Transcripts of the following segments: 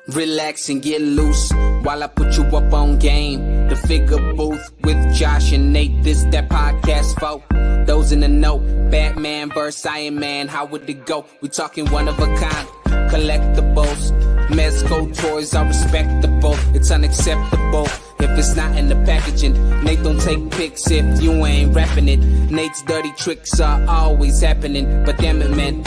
Relax and get loose while I put you up on game. The Figure Booth with Josh and Nate. This that podcast folk. Those in the know. Batman vs. Iron Man. How would it go? We talking one of a kind. Collectibles. Mezco toys are respectable. It's unacceptable if it's not in the packaging. Nate don't take pics if you ain't rapping it. Nate's dirty tricks are always happening. But damn it, man,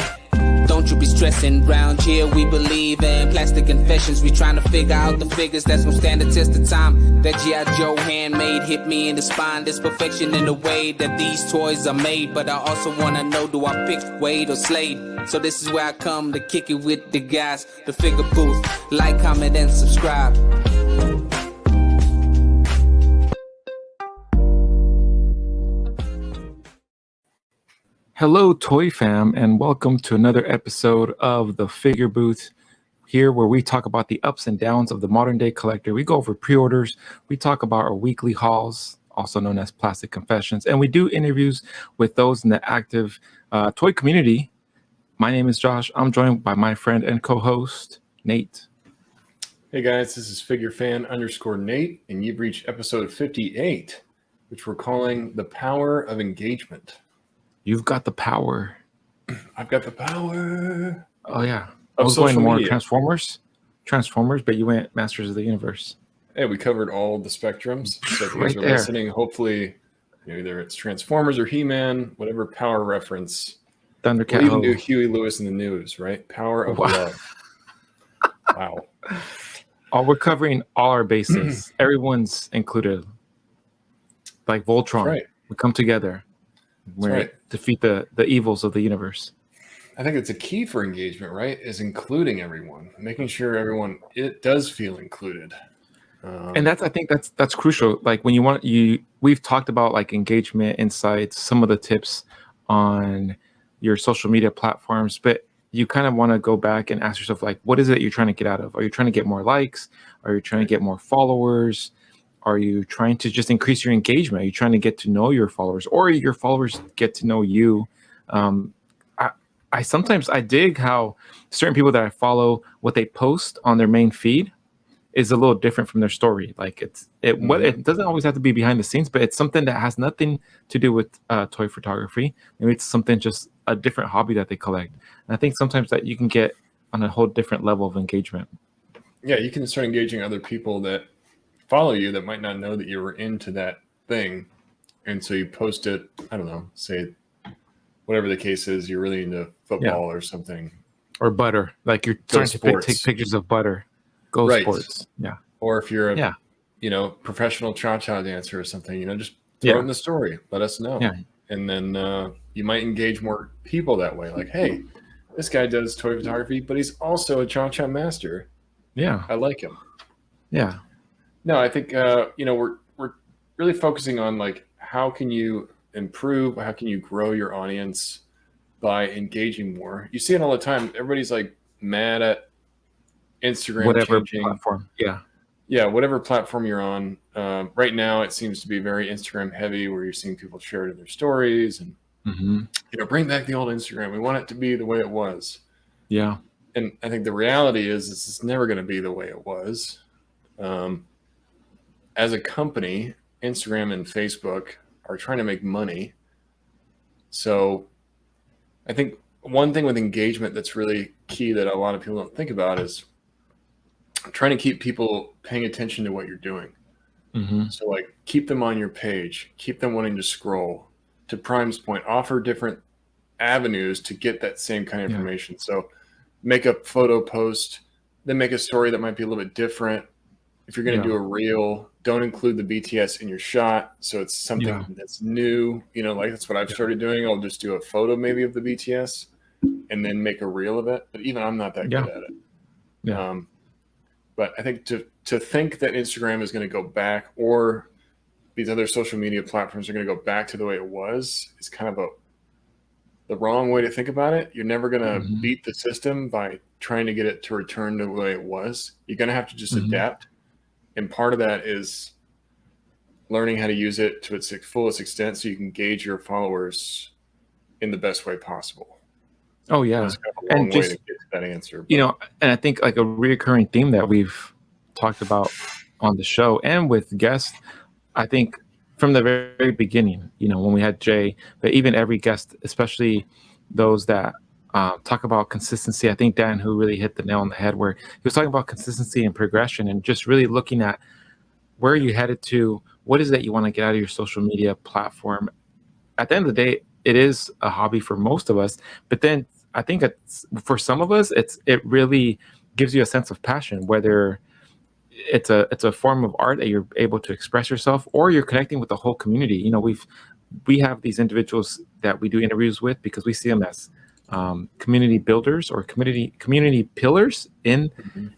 don't you be stressing. Round here we believe in plastic confessions. We trying to figure out the figures that's gonna stand the test of time. That G.I. Joe handmade hit me in the spine. There's perfection in the way that these toys are made. But I also wanna know, do I pick Wade or Slade? So this is where I come to kick it with the guys. The Figure Booth. Like, comment, and subscribe. Hello, Toy Fam, and welcome to another episode of the Figure Booth, here where we talk about the ups and downs of the modern day collector. We go over pre-orders, we talk about our weekly hauls, also known as Plastic Confessions, and we do interviews with those in the active toy community. My name is Josh. I'm joined by my friend and co-host, Nate. Hey guys, this is FigureFan_Nate, and you've reached episode 58, which we're calling The Power of Engagement. You've got the power. I've got the power. Oh, yeah. I was going more Transformers, but you went Masters of the Universe. Hey, we covered all the spectrums. So if you guys Right are there. listening, hopefully, either it's Transformers or He-Man, whatever power reference. Thundercat. We'll even do Huey Lewis in the News, right? Power of love. Wow. Oh, we're covering all our bases. Everyone's included. Like Voltron. Right. We come together. We defeat the evils of the universe. I think it's a key for engagement, right? Is including everyone, making sure everyone it does feel included. And I think that's crucial. Like when we've talked about like engagement insights, some of the tips on your social media platforms, but you kind of want to go back and ask yourself, like, what is it you're trying to get out of? Are you trying to get more likes? Are you trying to get more followers? Are you trying to just increase your engagement? Are you trying to get to know your followers, or your followers get to know you? I sometimes dig how certain people that I follow, what they post on their main feed is a little different from their story. Like it doesn't always have to be behind the scenes, but it's something that has nothing to do with toy photography. Maybe it's something just a different hobby that they collect. And I think sometimes that you can get on a whole different level of engagement. Yeah, you can start engaging other people that follow you that might not know that you were into that thing, and so you post it. I don't know, say whatever the case is, you're really into football or something, or butter. Like you're starting to take pictures of butter. Go sports, yeah. Or if you're a professional cha-cha dancer or something, just throw it in the story. Let us know, and then you might engage more people that way. Like, hey, this guy does toy photography, but he's also a cha-cha master. Yeah, I like him. Yeah. No, I think we're really focusing on like how can you improve, how can you grow your audience by engaging more. You see it all the time. Everybody's like mad at Instagram, whatever changing platform. Yeah, whatever platform you're on. Right now, it seems to be very Instagram heavy, where you're seeing people share it in their stories and bring back the old Instagram. We want it to be the way it was. Yeah, and I think the reality is it's never going to be the way it was. As a company, Instagram and Facebook are trying to make money. So I think one thing with engagement that's really key that a lot of people don't think about is trying to keep people paying attention to what you're doing. So like keep them on your page, keep them wanting to scroll. To Prime's point, offer different avenues to get that same kind of information. So make a photo post, then make a story that might be a little bit different. If you're going to do a reel, don't include the BTS in your shot. So it's something that's new, like that's what I've started doing. I'll just do a photo maybe of the BTS and then make a reel of it. But even I'm not that good at it. Yeah. But I think to think that Instagram is going to go back, or these other social media platforms are going to go back to the way it was, is kind of the wrong way to think about it. You're never going to beat the system by trying to get it to return to the way it was. You're going to have to just adapt. And part of that is learning how to use it to its fullest extent so you can gauge your followers in the best way possible. Oh yeah. It's kind of a long And way to just, get to that answer. you But know, and I think like a reoccurring theme that we've talked about on the show and with guests, I think from the very beginning, you know, when we had Jay, but even every guest, especially those that talk about consistency. I think Dan, who really hit the nail on the head, where he was talking about consistency and progression, and just really looking at where are you headed to, what is it you want to get out of your social media platform. At the end of the day, it is a hobby for most of us, but then I think it's for some of us, it really gives you a sense of passion, whether it's a form of art that you're able to express yourself, or you're connecting with the whole community. You know, we have these individuals that we do interviews with because we see them as community builders or community pillars Mhm.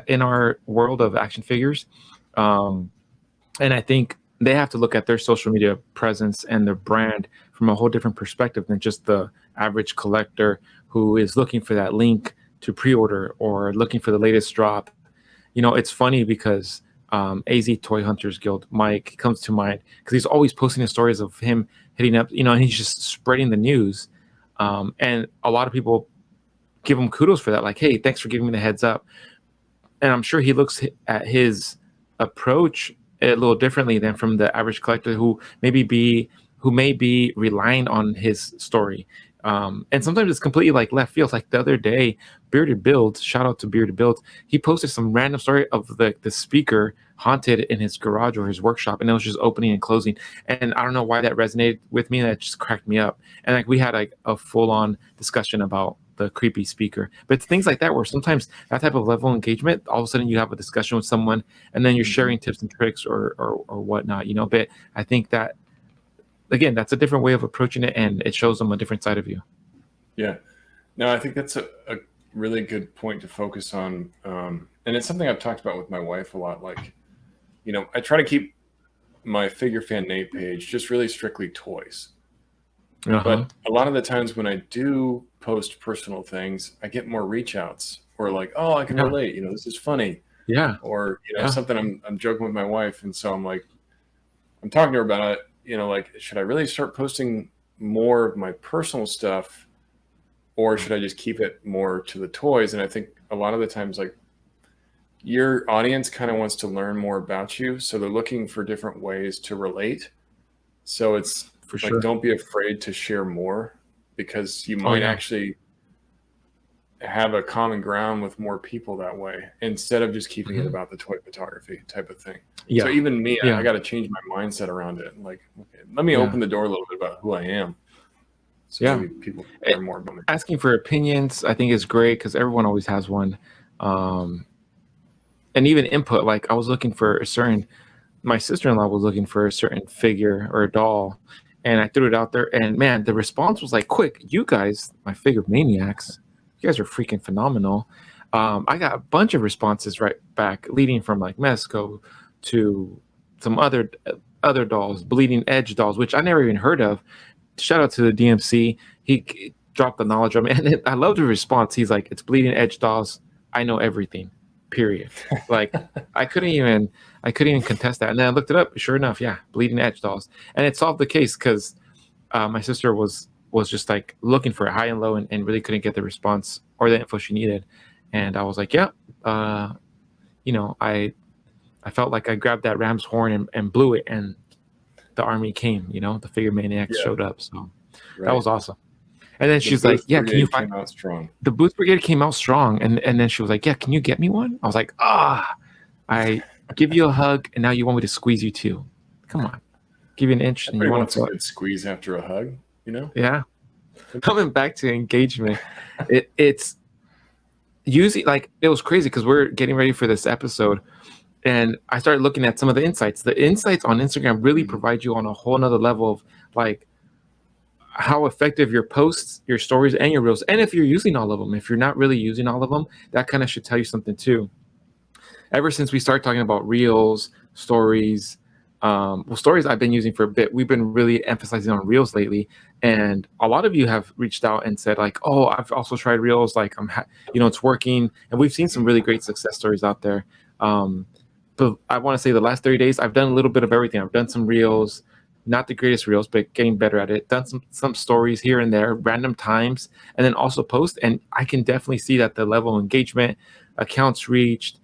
in our world of action figures. um, and I think they have to look at their social media presence and their brand from a whole different perspective than just the average collector who is looking for that link to pre-order or looking for the latest drop. You know, it's funny because AZ Toy Hunters Guild, Mike comes to mind because he's always posting the stories of him hitting up, you know, and he's just spreading the news. And a lot of people give him kudos for that. Like, hey, thanks for giving me the heads up. And I'm sure he looks at his approach a little differently than from the average collector who may be relying on his story. And sometimes it's completely like left field. Like the other day, Bearded Build, shout out to Bearded Build, he posted some random story of the speaker haunted in his garage or his workshop, and it was just opening and closing. And I don't know why that resonated with me. That just cracked me up. And like we had like a full on discussion about the creepy speaker. But it's things like that where sometimes that type of level of engagement, all of a sudden you have a discussion with someone, and then you're Mhm. sharing tips and tricks or whatnot. You know, but I think that again, that's a different way of approaching it, and it shows them a different side of you. Yeah. No, I think that's a really good point to focus on. And it's something I've talked about with my wife a lot. Like, you know, I try to keep my Figure Fan Nate page just really strictly toys. Uh-huh. But a lot of the times when I do post personal things, I get more reach outs or like, oh, I can Yeah. relate. You know, this is funny. Yeah. Or, you know, Yeah. something I'm joking with my wife. And so I'm like, I'm talking to her about it, you know, like, should I really start posting more of my personal stuff, or should I just keep it more to the toys? And I think a lot of the times, like, your audience kind of wants to learn more about you. So they're looking for different ways to relate. So it's For like, sure. don't be afraid to share more, because you Oh might yeah. actually have a common ground with more people that way, instead of just keeping it Mhm. about the toy photography type of thing. So Yeah. even me, I Yeah. got to change my mindset around it. Like, okay, let me Yeah. open the door a little bit about who I am. So Yeah. maybe people can Eh, learn more about me. Asking for opinions, I think is great because everyone always has one. Um, and even input, like I was looking for a certain my sister-in-law was looking for a certain figure or a doll, and I threw it out there, and man, the response was like quick. You guys, my figure maniacs, you guys are freaking phenomenal. I got a bunch of responses right back, leading from like Mesco to some other dolls, Bleeding Edge dolls, which I never even heard of. Shout out to the DMC. He dropped the knowledge on me, and I love the response. He's like, "It's Bleeding Edge dolls. I know everything. Period." Like I couldn't even contest that. And then I looked it up. Sure enough, yeah, Bleeding Edge dolls, and it solved the case because my sister was just like looking for it high and low, and really couldn't get the response or the info she needed. And I was like, yeah, uh, you know, I felt like I grabbed that ram's horn and blew it, and the army came. You know, the figure maniacs Yeah, showed up, so that right. was awesome. And then The she's like, Booth yeah, can you Brigade find came out strong. the Booth Brigade came out strong, and then she was like, yeah, can you get me one? I was like, I give you a hug, and now you want me to squeeze you too. Come on, give you an inch, and you Everybody want wants to a fuck. good squeeze after a hug, you know? Yeah. Coming back to engagement, it's usually like it was crazy because we're getting ready for this episode, and I started looking at some of the insights. The insights on Instagram really Mhm. provide you on a whole nother level of like how effective your posts, your stories, and your reels. And if you're using all of them, if you're not really using all of them, that kind of should tell you something too. Ever since we started talking about reels, stories, well, stories I've been using for a bit. We've been really emphasizing on reels lately, and a lot of you have reached out and said like, "Oh, I've also tried reels. Like, you know, it's working." And we've seen some really great success stories out there. But I want to say the last 30 days, I've done a little bit of everything. I've done some reels, not the greatest reels, but getting better at it. Done some stories here and there, random times, and then also post. And I can definitely see that the level of engagement, accounts reached,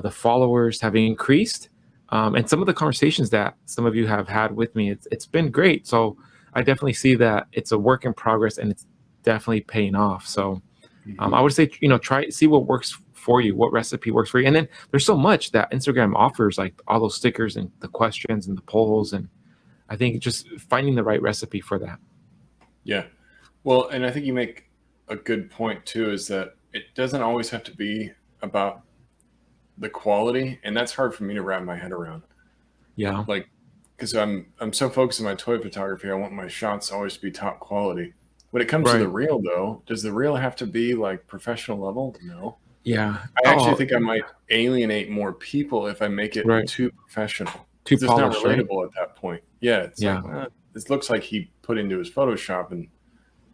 the followers have increased, and some of the conversations that some of you have had with me, it's been great. So I definitely see that it's a work in progress, and it's definitely paying off. So I would say, try see what works for you, what recipe works for you. And then there's so much that Instagram offers, like all those stickers and the questions and the polls. And I think just finding the right recipe for that. Yeah. Well, and I think you make a good point too, is that it doesn't always have to be about the quality. And that's hard for me to wrap my head around. Yeah. Like, because I'm so focused on my toy photography, I want my shots always to be top quality. When it comes to the reel, though, does the reel have to be like professional level? No. Yeah. I actually think I might alienate more people if I make it too professional. Too It's polished, not relatable at that point. Yeah. It's Yeah. like, this looks like he put into his Photoshop and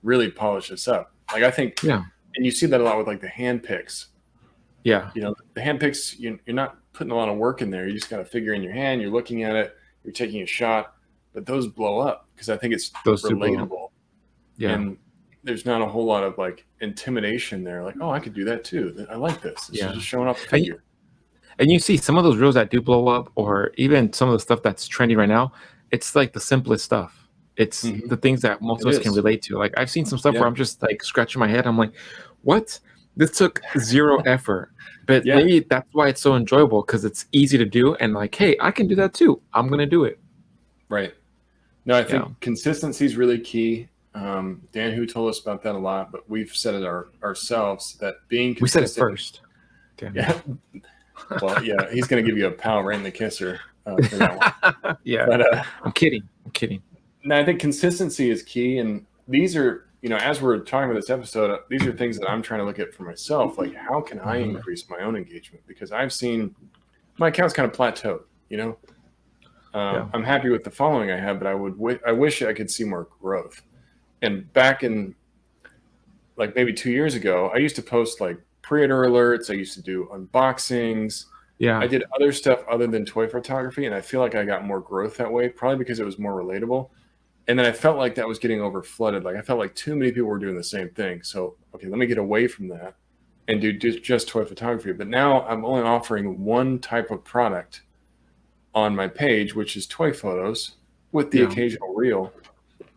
really polished this up. Like, I think, Yeah. and you see that a lot with like the hand picks. Yeah. The hand picks, you're not putting a lot of work in there. You just got a figure in your hand, you're looking at it, you're taking a shot, but those blow up because I think it's relatable. Yeah. And there's not a whole lot of like intimidation there. Like, oh, I could do that too. I like this. This is just showing off the figure. And you see some of those reels that do blow up, or even some of the stuff that's trendy right now, it's like the simplest stuff. It's the things that most of us can relate to. Like, I've seen some stuff where I'm just like scratching my head. I'm like, what? This took zero effort. But maybe that's why it's so enjoyable, because it's easy to do. And like, hey, I can do that too. I'm going to do it. Right. No, I think consistency is really key. Dan Hu told us about that a lot, but we've said it ourselves that being consistent. We said it first. Damn. Yeah. Well, yeah, he's going to give you a pow right in the kisser for that one. Yeah. But I'm kidding. No, I think consistency is key. And these are, as we're talking about this episode, these are things that I'm trying to look at for myself. Like, how can I increase my own engagement? Because I've seen my account's kind of plateaued, I'm happy with the following I have, but I wish I could see more growth. And back in like maybe 2 years ago, I used to post like pre-order alerts. I used to do unboxings. Yeah. I did other stuff other than toy photography, and I feel like I got more growth that way, probably because it was more relatable. And then I felt like that was getting over flooded. Like, I felt like too many people were doing the same thing. So, okay, let me get away from that and do just toy photography. But now I'm only offering one type of product on my page, which is toy photos with the occasional reel.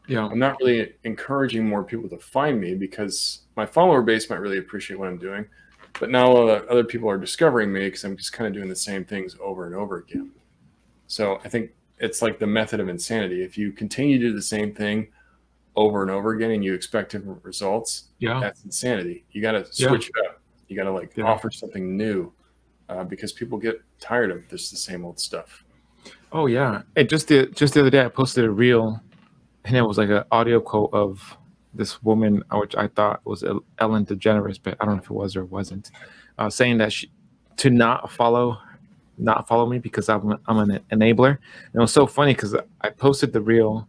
Yeah. I'm not really encouraging more people to find me because my follower base might really appreciate what I'm doing. But now other people are discovering me because I'm just kind of doing the same things over and over again. So I think it's like the method of insanity. If you continue to do the same thing over and over again and you expect different results, that's insanity. You got to switch it up. You got to offer something new because people get tired of the same old stuff. Oh yeah. And just the other day I posted a reel, and it was like an audio quote of this woman, which I thought was Ellen DeGeneres, but I don't know if it was or wasn't, saying that to not follow me because I'm an enabler. And it was so funny because I posted the reel,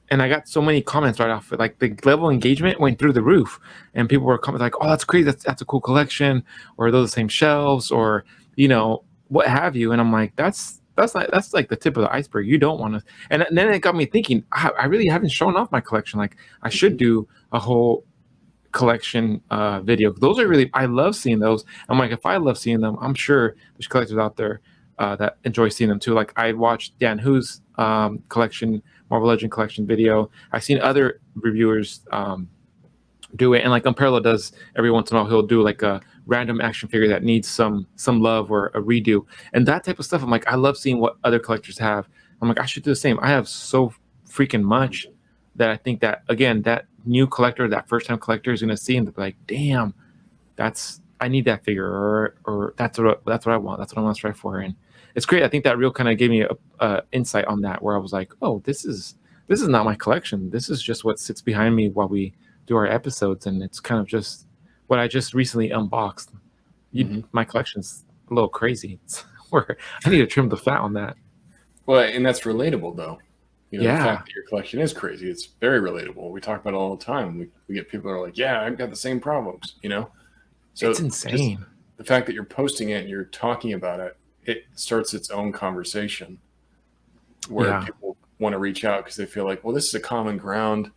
and I got so many comments right off. Like, the level of engagement went through the roof, and people were commenting like, "Oh, that's crazy! That's a cool collection," or "Those are the same shelves," or what have you. And I'm like, that's like the tip of the iceberg. You don't want to. And then it got me thinking, I really haven't shown off my collection. Like, I should do a whole collection video. Those are really, I love seeing those. I'm like, if I love seeing them, I'm sure there's collectors out there that enjoy seeing them too. Like, I watched Dan Hu's collection, Marvel Legend collection video. I've seen other reviewers do it, and like Umbrella does every once in a while. He'll do like a random action figure that needs some love or a redo, and that type of stuff. I'm like, I love seeing what other collectors have. I'm like, I should do the same. I have so freaking much that I think that, again, that new collector, that first time collector is gonna see and be like, damn, I need that figure, or that's what I want. That's what I want to strive for. And it's great. I think that reel kind of gave me a insight on that, where I was like, oh, this is not my collection. This is just what sits behind me while we do our episodes, and it's kind of just what I just recently unboxed. My collection's a little crazy. It's where I need to trim the fat on that. Well, and that's relatable, though. The fact that your collection is crazy, it's very relatable. We talk about it all the time. We get people that are like, yeah, I've got the same problems, So it's insane. The fact that you're posting it and you're talking about it, it starts its own conversation where people want to reach out because they feel like, well, this is a common ground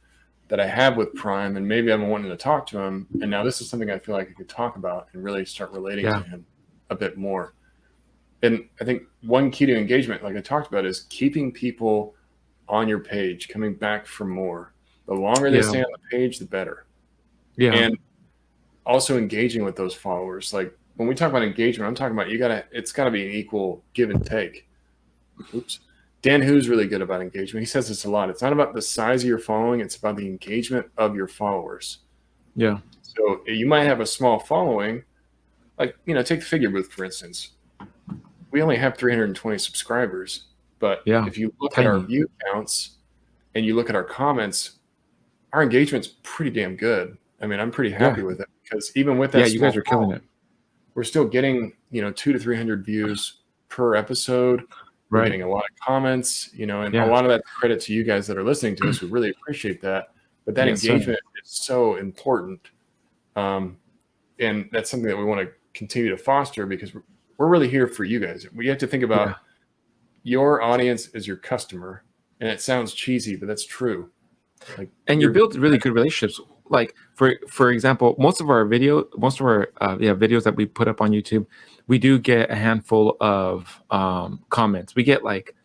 that I have with Prime, and maybe I'm wanting to talk to him, and now this is something I feel like I could talk about and really start relating to him a bit more. And I think one key to engagement, like I talked about, is keeping people on your page, coming back for more. The longer they stay on the page, the better. Yeah. And also engaging with those followers. Like when we talk about engagement, I'm talking about it's gotta be an equal give and take. Oops. Dan Hu's really good about engagement. He says this a lot. It's not about the size of your following, it's about the engagement of your followers. Yeah. So you might have a small following, like, take the Figure Booth, for instance. We only have 320 subscribers, but if you look at our view counts and you look at our comments, our engagement's pretty damn good. I mean, I'm pretty happy with it because even with that, you guys are killing it. We're still getting, 200 to 300 views per episode. We're getting a lot of comments, and a lot of that credit to you guys that are listening to us. We really appreciate that. But that engagement is so important. And that's something that we want to continue to foster because we're really here for you guys. We have to think about your audience is your customer. And it sounds cheesy, but that's true. Like, and you build really good relationships. Like for example, most of our videos that we put up on YouTube, we do get a handful of comments. We get like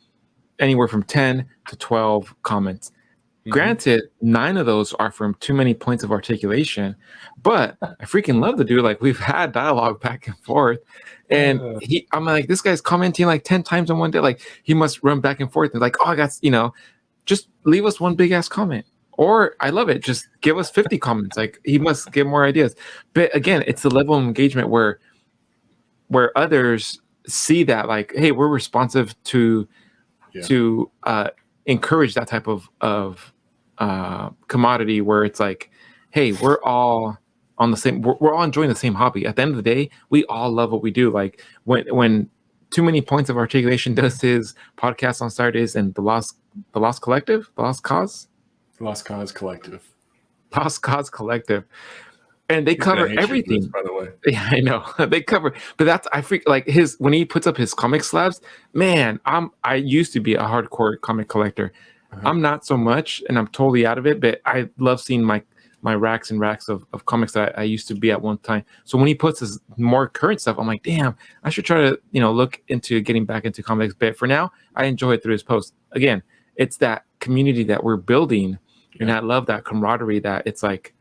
anywhere from 10 to 12 comments. Granted, 9 of those are from too many points of articulation, but I freaking love the dude. Like we've had dialogue back and forth, and I'm like, this guy's commenting like 10 times in one day. Like he must run back and forth and like, oh, I got, just leave us one big ass comment. Or I love it. Just give us 50 comments. Like he must get more ideas. But again, it's the level of engagement where others see that like, hey, we're responsive to encourage that type of commodity where it's like, hey, we're all on the same. We're all enjoying the same hobby. At the end of the day, we all love what we do. Like when Too Many Points of Articulation does his podcast on Saturdays, and the Lost Collective, The Lost Cause Collective, and they cover everything. This, by the way, yeah, I know they cover, but that's like when he puts up his comic slabs. Man, I used to be a hardcore comic collector. I'm not so much, and I'm totally out of it. But I love seeing my racks and racks of comics that I used to be at one time. So when he puts his more current stuff, I'm like, damn, I should try to look into getting back into comics. But for now, I enjoy it through his posts. Again, it's that community that we're building. And I love that camaraderie that it's like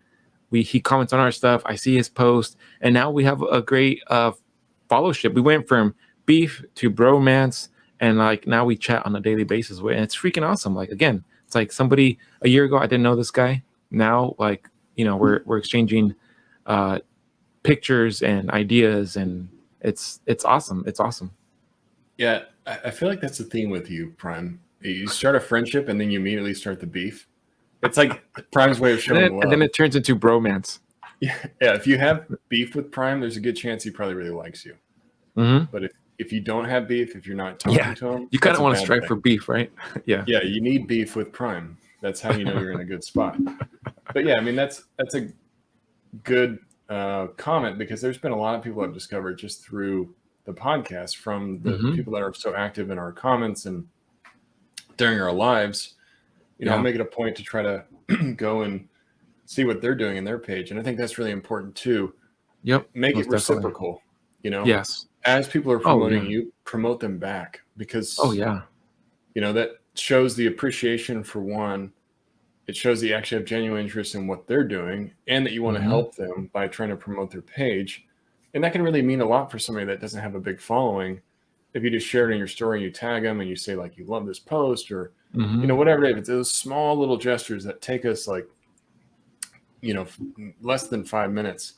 he comments on our stuff. I see his post, and now we have a great followship. We went from beef to bromance, and like now we chat on a daily basis. And it's freaking awesome. Like again, it's like somebody a year ago I didn't know this guy. Now like we're exchanging pictures and ideas, and it's awesome. It's awesome. Yeah, I feel like that's the theme with you, Prime. You start a friendship, and then you immediately start the beef. It's like Prime's way of showing love. And then it turns into bromance. Yeah, if you have beef with Prime, there's a good chance he probably really likes you. But if you don't have beef, if you're not talking to him, you kind of want to strive for beef, right? Yeah, you need beef with Prime. That's how you know you're in a good spot. But yeah, I mean that's a good comment because there's been a lot of people I've discovered just through the podcast from the people that are so active in our comments and during our lives. I'll make it a point to try to go and see what they're doing in their page. And I think that's really important too. Yep. Make it reciprocal, Yes. As people are promoting you, promote them back because, that shows the appreciation for one. It shows that you actually have genuine interest in what they're doing and that you want to help them by trying to promote their page. And that can really mean a lot for somebody that doesn't have a big following. If you just share it in your story and you tag them and you say like, you love this post or, whatever it is, it's those small little gestures that take us like, less than 5 minutes,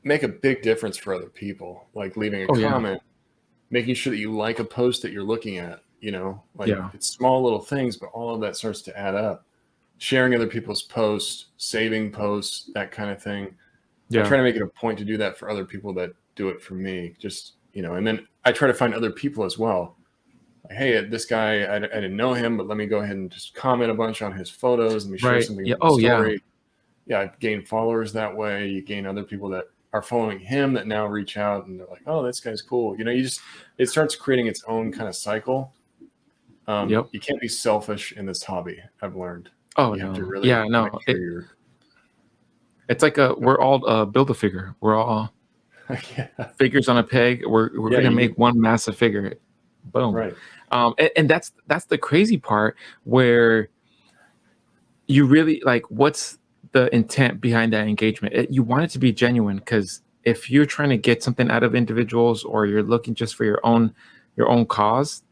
make a big difference for other people. Like leaving a comment, making sure that you like a post that you're looking at, it's small little things, but all of that starts to add up. Sharing other people's posts, saving posts, that kind of thing. I try to make it a point to do that for other people that do it for me. Just, and then I try to find other people as well. Like, hey, this guy, I didn't know him, but let me go ahead and just comment a bunch on his photos. Let me share something. Yeah. Oh, story. Yeah. I gain followers that way. You gain other people that are following him that now reach out and they're like, oh, this guy's cool. It starts creating its own kind of cycle. Yep. You can't be selfish in this hobby. I've learned. Oh You have no. to really Yeah, make no. sure you're. It's like we're all build a figure. We're all Yeah, figures on a peg. We're yeah, gonna you make need one massive figure. Boom. right. And that's the crazy part where you really like what's the intent behind that engagement. You want it to be genuine, because if you're trying to get something out of individuals or you're looking just for your own cause,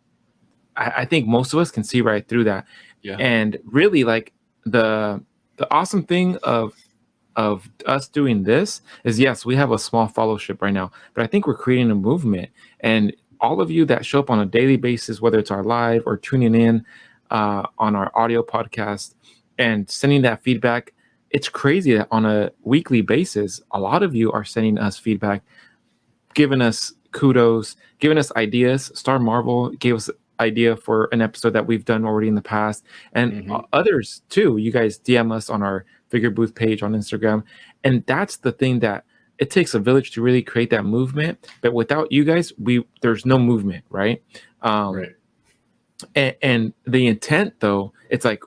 I think most of us can see right through that. Yeah, And really, like the awesome thing of us doing this is, yes, we have a small fellowship right now, but I think we're creating a movement. And all of you that show up on a daily basis, whether it's our live or tuning in on our audio podcast and sending that feedback, it's crazy that on a weekly basis, a lot of you are sending us feedback, giving us kudos, giving us ideas. Star Marvel gave us idea for an episode that we've done already in the past, and hmm others too. You guys DM us on our Figure Booth page on Instagram, and that's the thing, that it takes a village to really create that movement. But without you guys, there's no movement, right? Um, right. and the intent, though, it's like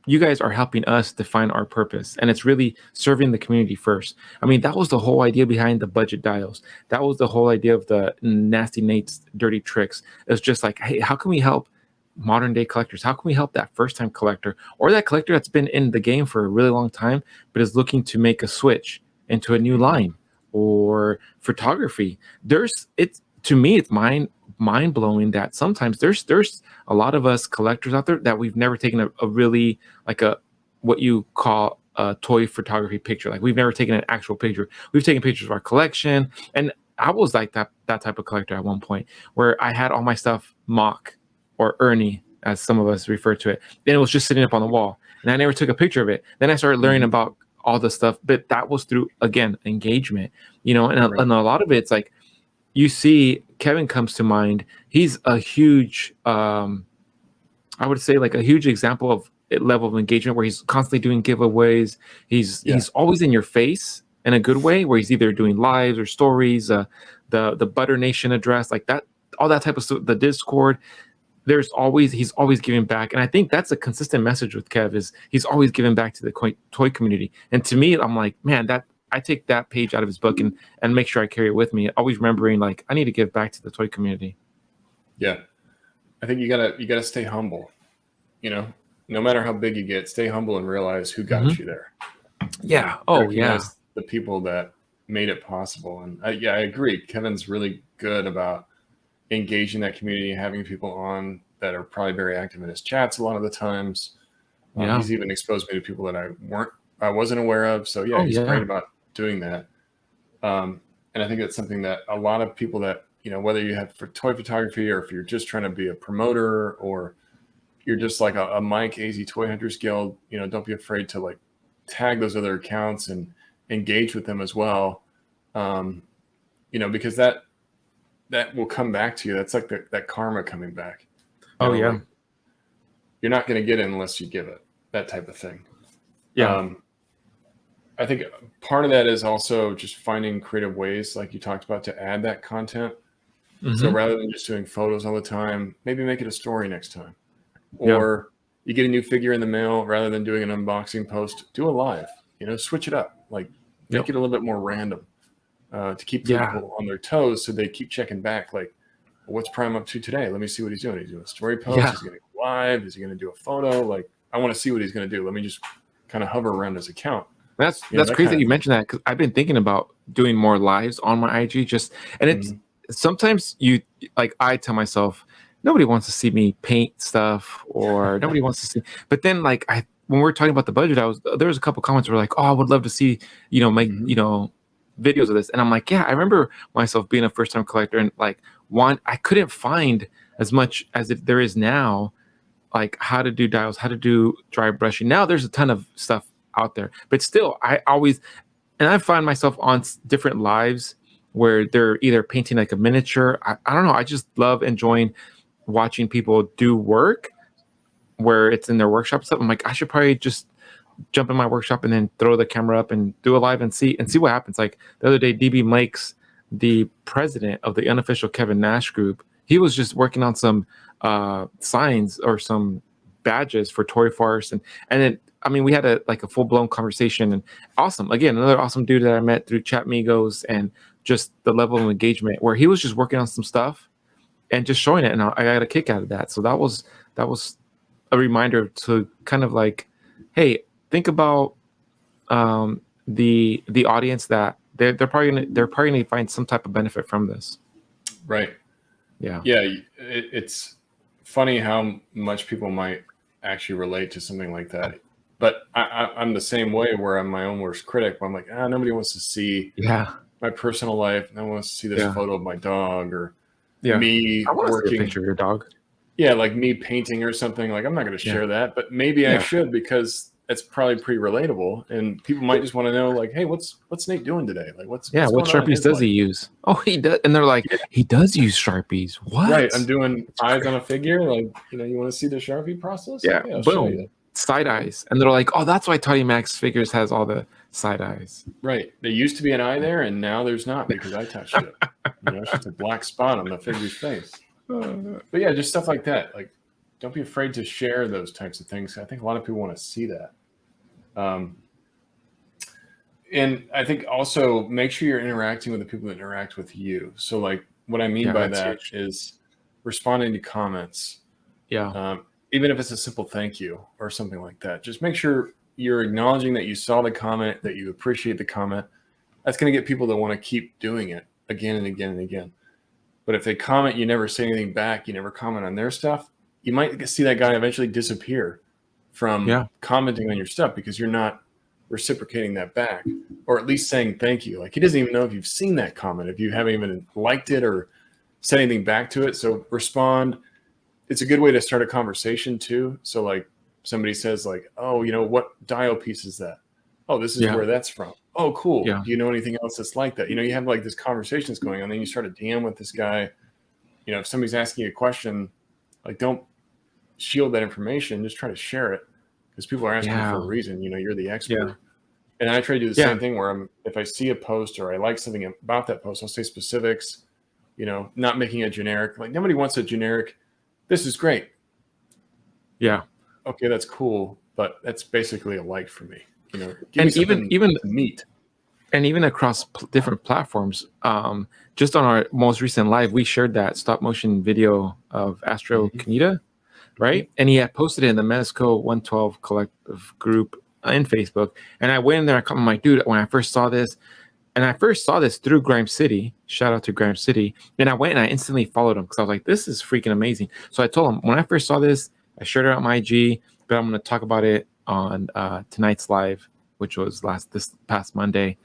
you guys are helping us define our purpose, and it's really serving the community first. I mean, that was the whole idea behind the budget dials. That was the whole idea of the Nasty Nate's dirty tricks. It's just like, hey, how can we help modern day collectors? How can we help that first time collector, or that collector that's been in the game for a really long time but is looking to make a switch into a new hmm line? Or photography, it's, to me, it's mind blowing that sometimes there's a lot of us collectors out there that we've never taken a really, like, a what you call a toy photography picture. Like, we've never taken an actual picture. We've taken pictures of our collection, and I was like that type of collector at one point, where I had all my stuff mock, or Ernie, as some of us refer to it, and it was just sitting up on the wall, and I never took a picture of it. Then I started learning hmm about all the stuff, but that was through, again, engagement, Right. and a lot of it's like, you see Kevin comes to mind. He's a huge, I would say, like a huge example of a level of engagement, where he's constantly doing giveaways. Yeah. He's always in your face in a good way, where he's either doing lives or stories, the Butter Nation address, like that, all that type of stuff, the Discord. He's always giving back, and I think that's a consistent message with Kev, is he's always giving back to the toy community. And to me, I'm like, man, that I take that page out of his book and make sure I carry it with me, always remembering, like, I need to give back to the toy community. Yeah. I think you gotta stay humble. No matter how big you get, stay humble and realize who got you there. Yeah. Oh yeah. Recognize the people that made it possible. And I agree. Kevin's really good about engaging that community, having people on that are probably very active in his chats a lot of the times. Yeah. He's even exposed me to people that I wasn't aware of. So yeah, Oh he's yeah. great about doing that. And I think that's something that a lot of people that, whether you have for toy photography, or if you're just trying to be a promoter, or you're just like a Mike AZ Toy Hunters Guild, don't be afraid to like tag those other accounts and engage with them as well. Because that will come back to you. That's like that karma coming back. Oh yeah. Like, you're not going to get it unless you give it, that type of thing. Yeah. I think part of that is also just finding creative ways, like you talked about, to add that content. So Mhm. rather than just doing photos all the time, maybe make it a story next time. Yeah. Or you get a new figure in the mail, rather than doing an unboxing post, do a live, switch it up, like make Yep. it a little bit more random, to keep Yeah. people on their toes, so they keep checking back, like, what's Prime up to today? Let me see what he's doing. He's doing a story post. Yeah. Is he going to go live? Is he going to do a photo? Like, I want to see what he's going to do. Let me just kind of hover around his account. That's that crazy kind that of you thing. mentioned that, because I've been thinking about doing more lives on my IG. And it's sometimes I tell myself, nobody wants to see me paint stuff, or nobody wants to see. But then, like, when we're talking about the budget, there was a couple comments where like, oh, I would love to see make videos of this, and I'm like, yeah, I remember myself being a first time collector, and like, I couldn't find as much as there is now, like how to do dials, how to do dry brushing. Now there's a ton of stuff out there, but still, I find myself on different lives where they're either painting like a miniature. I don't know. I just love enjoying watching people do work where it's in their workshop stuff. I'm like, I should probably just jump in my workshop and then throw the camera up and do a live and see what happens. Like the other day, DB Makes, the president of the unofficial Kevin Nash group, he was just working on some signs or some badges for Toy Force, and then I mean we had a full blown conversation, and awesome, again, another awesome dude that I met through Chat Migos, and just the level of engagement where he was just working on some stuff and just showing it, and I got a kick out of that. So that was a reminder to kind of like, hey, think about the audience that they're probably gonna find some type of benefit from this. Right. Yeah. It's funny how much people might actually relate to something like that. But I'm the same way, where I'm my own worst critic. Where I'm like, nobody wants to see my personal life. No one wants to see this photo of my dog, or me I want to working. see a picture of your dog. Yeah, like me painting or something. Like, I'm not going to share that, but maybe I should, because it's probably pretty relatable, and people might just want to know, like, hey, what's Nate doing today? Like, what's what going on in Sharpies his does life? he use? Oh, he does, and they're like, he does use Sharpies. What? Right, I'm doing eyes on a figure. Like, you want to see the Sharpie process? Yeah, I'll show boom, you. side eyes, and they're like, oh, that's why Toddy Max Figures has all the side eyes. Right, there used to be an eye there, and now there's not, because I touched it. It's just a black spot on the figure's face. But yeah, just stuff like that. Like, don't be afraid to share those types of things. I think a lot of people want to see that. And I think also make sure you're interacting with the people that interact with you. So, like, what I mean by that is responding to comments. Yeah. Even if it's a simple thank you or something like that, just make sure you're acknowledging that you saw the comment, that you appreciate the comment. That's going to get people to want to keep doing it again and again and again. But if they comment, you never say anything back, you never comment on their stuff, you might see that guy eventually disappear from commenting on your stuff, because you're not reciprocating that back, or at least saying thank you. Like, he doesn't even know if you've seen that comment, if you haven't even liked it or said anything back to it. So respond. It's a good way to start a conversation too. So, like, somebody says, like, oh, what dial piece is that? Oh, this is where that's from. Oh, cool. Do you know anything else that's like that? You have like this conversation that's going on, then you start a DM with this guy. If somebody's asking you a question, like, don't shield that information, just try to share it, because people are asking for a reason. You're the expert. And I try to do the same thing, where if I see a post or I like something about that post, I'll say specifics, not making a generic. Like, nobody wants a generic, this is great. Yeah. Okay, that's cool, but that's basically a like for me. And even meat. And even across different platforms, just on our most recent live, we shared that stop motion video of Astro Kaneda, right? And he had posted it in the Menisco 112 collective group in Facebook. And I went in there, I'm like, dude, when I first saw this, and I first saw this through Grime City, shout out to Grime City. Then I went and I instantly followed him, because I was like, this is freaking amazing. So I told him, when I first saw this, I shared it on my IG, but I'm going to talk about it on tonight's live, which was this past Monday.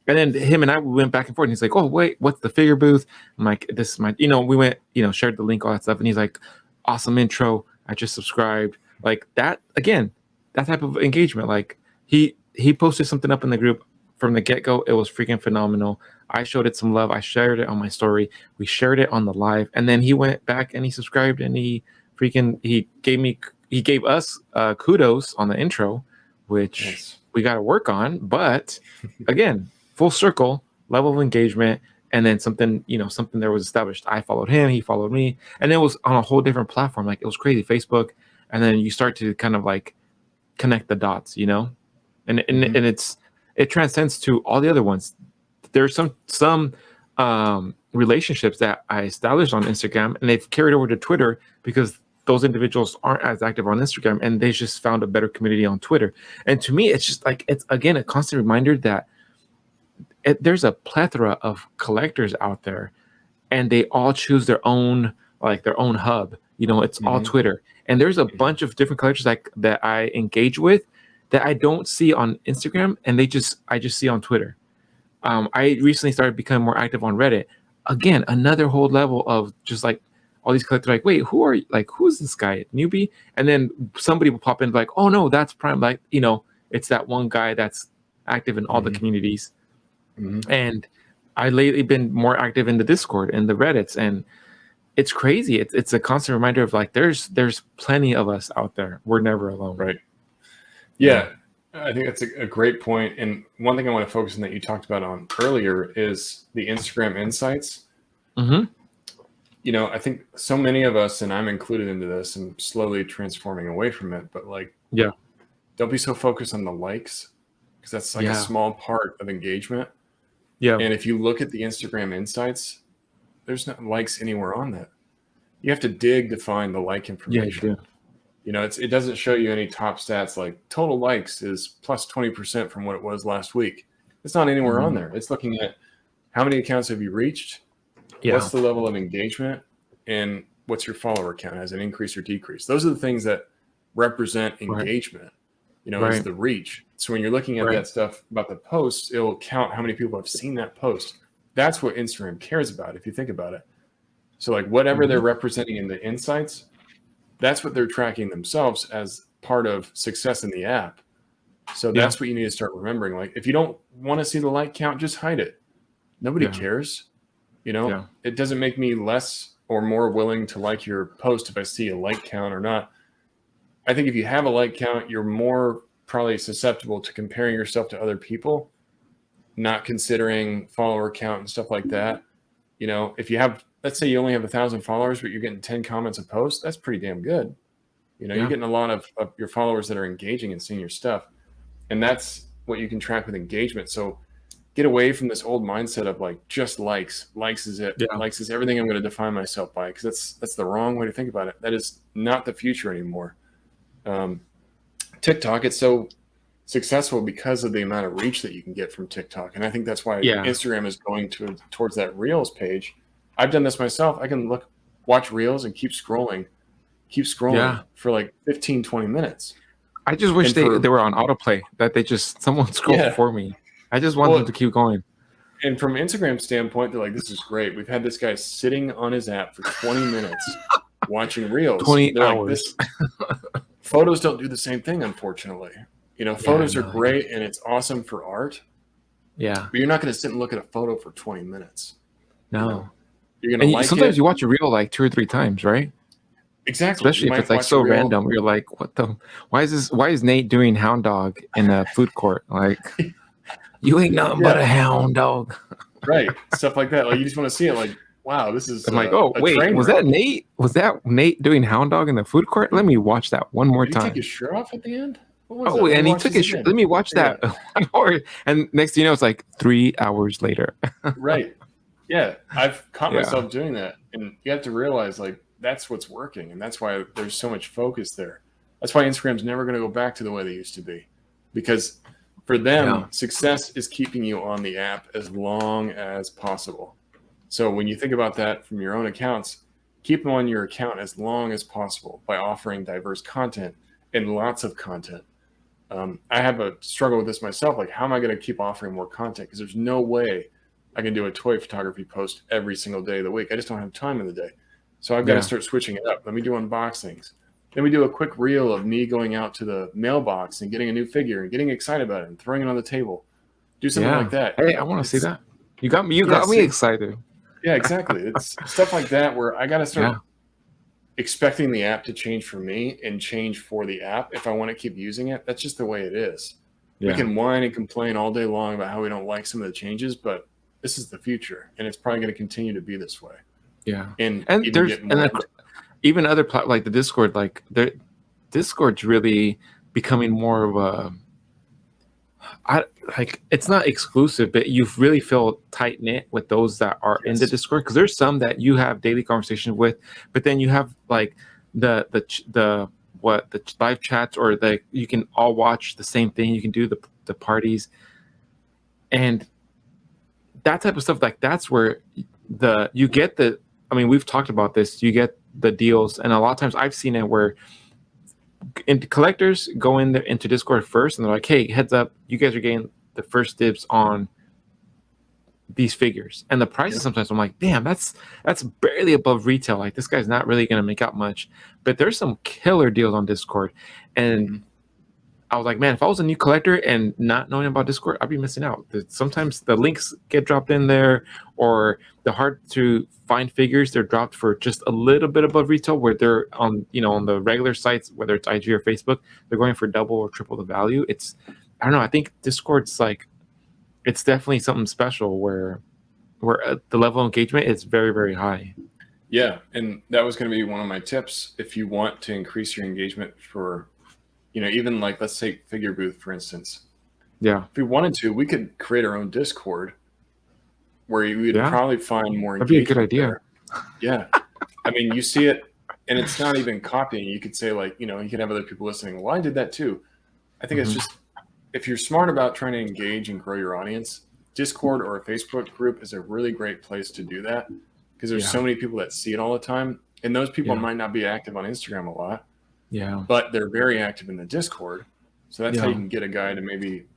And then him and I went back and forth, and he's like, oh, wait, what's the figure booth? I'm like, this is my, we went, shared the link, all that stuff. And he's like, awesome intro. I just subscribed. Like that, again, that type of engagement. Like he posted something up in the group from the get-go. It was freaking phenomenal. I showed it some love. I shared it on my story. We shared it on the live. And then he went back and he subscribed, and he gave us kudos on the intro, which we got to work on. But again, full circle, level of engagement, and then something there was established. I followed him, he followed me, and it was on a whole different platform. Like, it was crazy, Facebook. And then you start to kind of like connect the dots, and it transcends to all the other ones. There's some relationships that I established on Instagram, and they've carried over to Twitter, because those individuals aren't as active on Instagram, and they just found a better community on Twitter. And to me, it's just like, it's again a constant reminder that there's a plethora of collectors out there, and they all choose their own hub. It's all Twitter, and there's a bunch of different collectors that I engage with that I don't see on Instagram, and I just see on Twitter. I recently started becoming more active on Reddit. Again, another whole level of just like all these collectors, like, wait, who's this guy, newbie? And then somebody will pop in like, oh no, that's Prime. Like, it's that one guy that's active in all the communities. And I lately been more active in the Discord and the Reddits, and it's crazy. It's a constant reminder of like, there's plenty of us out there. We're never alone. Right. Yeah. I think that's a great point. And one thing I want to focus on that you talked about on earlier is the Instagram insights. I think so many of us, and I'm included into this, and slowly transforming away from it, but like, Yeah. don't be so focused on the likes, because that's like a Yeah. small part of engagement. Yeah. And if you look at the Instagram insights, there's no likes anywhere on that. You have to dig to find the like Yeah. information. It doesn't show you any top stats like total likes is plus 20% from what it was last week. It's not anywhere on there. It's looking at how many accounts have you reached, Yeah. what's the level of engagement, and what's your follower count, has an increase or decrease. Those are the things that represent engagement, Right. is the reach. So when you're looking at that stuff about the posts, it'll count how many people have seen that post. That's what Instagram cares about, if you think about it. So like whatever they're representing in the insights, that's what they're tracking themselves as part of success in the app. So that's what you need to start remembering. Like if you don't want to see the like count, just hide it. Nobody cares. It doesn't make me less or more willing to like your post if I see a like count or not. I think if you have a like count, you're more probably susceptible to comparing yourself to other people, not considering follower count and stuff like that. If you have, let's say you only have 1,000 followers, but you're getting 10 comments a post, that's pretty damn good. You're getting a lot of your followers that are engaging and seeing your stuff. And that's what you can track with engagement. So get away from this old mindset of like just likes. Likes is it. Yeah. Likes is everything I'm going to define myself by, because that's the wrong way to think about it. That is not the future anymore. TikTok, it's so successful because of the amount of reach that you can get from TikTok. And I think that's why Instagram is going towards that Reels page. I've done this myself. I can watch Reels and keep scrolling for like 15, 20 minutes. I just wish they were on autoplay, that someone scroll for me. I just want them to keep going. And from Instagram's standpoint, they're like, this is great. We've had this guy sitting on his app for 20 minutes watching Reels. 20 hours. Like, photos don't do the same thing, unfortunately. Photos are great and it's awesome for art. Yeah. But you're not going to sit and look at a photo for 20 minutes. No. You're going to like sometimes it. you watch a reel like 2 or 3 times, right? Exactly. Especially if it's like so random. You're like, why is Nate doing hound dog in a food court? Like, you ain't nothing but a hound dog. Right. Stuff like that. Like you just want to see it like, wow, this is I'm like, oh wait, was that Nate? Was that Nate doing hound dog in the food court? Let me watch that one more time. Did he take his shirt off at the end? Oh, and he took his shirt. Let me watch that. And next thing you know, it's like 3 hours later. Right. Yeah. I've caught myself doing that. And you have to realize like that's what's working. And that's why there's so much focus there. That's why Instagram's never going to go back to the way they used to be. Because for them, success is keeping you on the app as long as possible. So when you think about that from your own accounts, keep them on your account as long as possible by offering diverse content and lots of content. I have a struggle with this myself. Like, how am I going to keep offering more content? Because there's no way I can do a toy photography post every single day of the week. I just don't have time in the day. So I've got to start switching it up. Let me do unboxings. Then we do a quick reel of me going out to the mailbox and getting a new figure and getting excited about it and throwing it on the table. Do something like that. Hey, I want to see that. You got me excited. Yeah, exactly. It's stuff like that where I got to start expecting the app to change for me and change for the app if I want to keep using it. That's just the way it is. Yeah. We can whine and complain all day long about how we don't like some of the changes, but this is the future, and it's probably going to continue to be this way. Yeah, and there's even other like the Discord, like Discord's really becoming more of a. It's not exclusive, but you really feel tight knit with those that are in the Discord, because there's some that you have daily conversations with, but then you have like the live chats, or you can all watch the same thing. You can do the parties and that type of stuff. Like that's where you get the. I mean, we've talked about this. You get the deals, and a lot of times I've seen it where. Collectors go into Discord first, and they're like, "Hey, heads up, you guys are getting the first dibs on these figures." And the prices sometimes I'm like, "Damn, that's barely above retail. Like this guy's not really gonna make out much." But there's some killer deals on Discord, and I was like, "Man, if I was a new collector and not knowing about Discord, I'd be missing out." Sometimes the links get dropped in there, or the hard to find figures, they're dropped for just a little bit above retail, where they're on the regular sites, whether it's IG or Facebook, they're going for double or triple the value. I don't know. I think Discord's like, it's definitely something special where the level of engagement is very, very high. Yeah, and that was going to be one of my tips. If you want to increase your engagement for, even like, let's take Figure Booth, for instance. Yeah. If we wanted to, we could create our own Discord where we would Yeah. probably find more That'd be a engagement good idea. there. Yeah. I mean, you see it, and it's not even copying. You could say, like, you can have other people listening. Well, I did that too. I think it's just, if you're smart about trying to engage and grow your audience, Discord or a Facebook group is a really great place to do that, because there's so many people that see it all the time. And those people might not be active on Instagram a lot. Yeah. But they're very active in the Discord. So that's how you can get a guy to maybe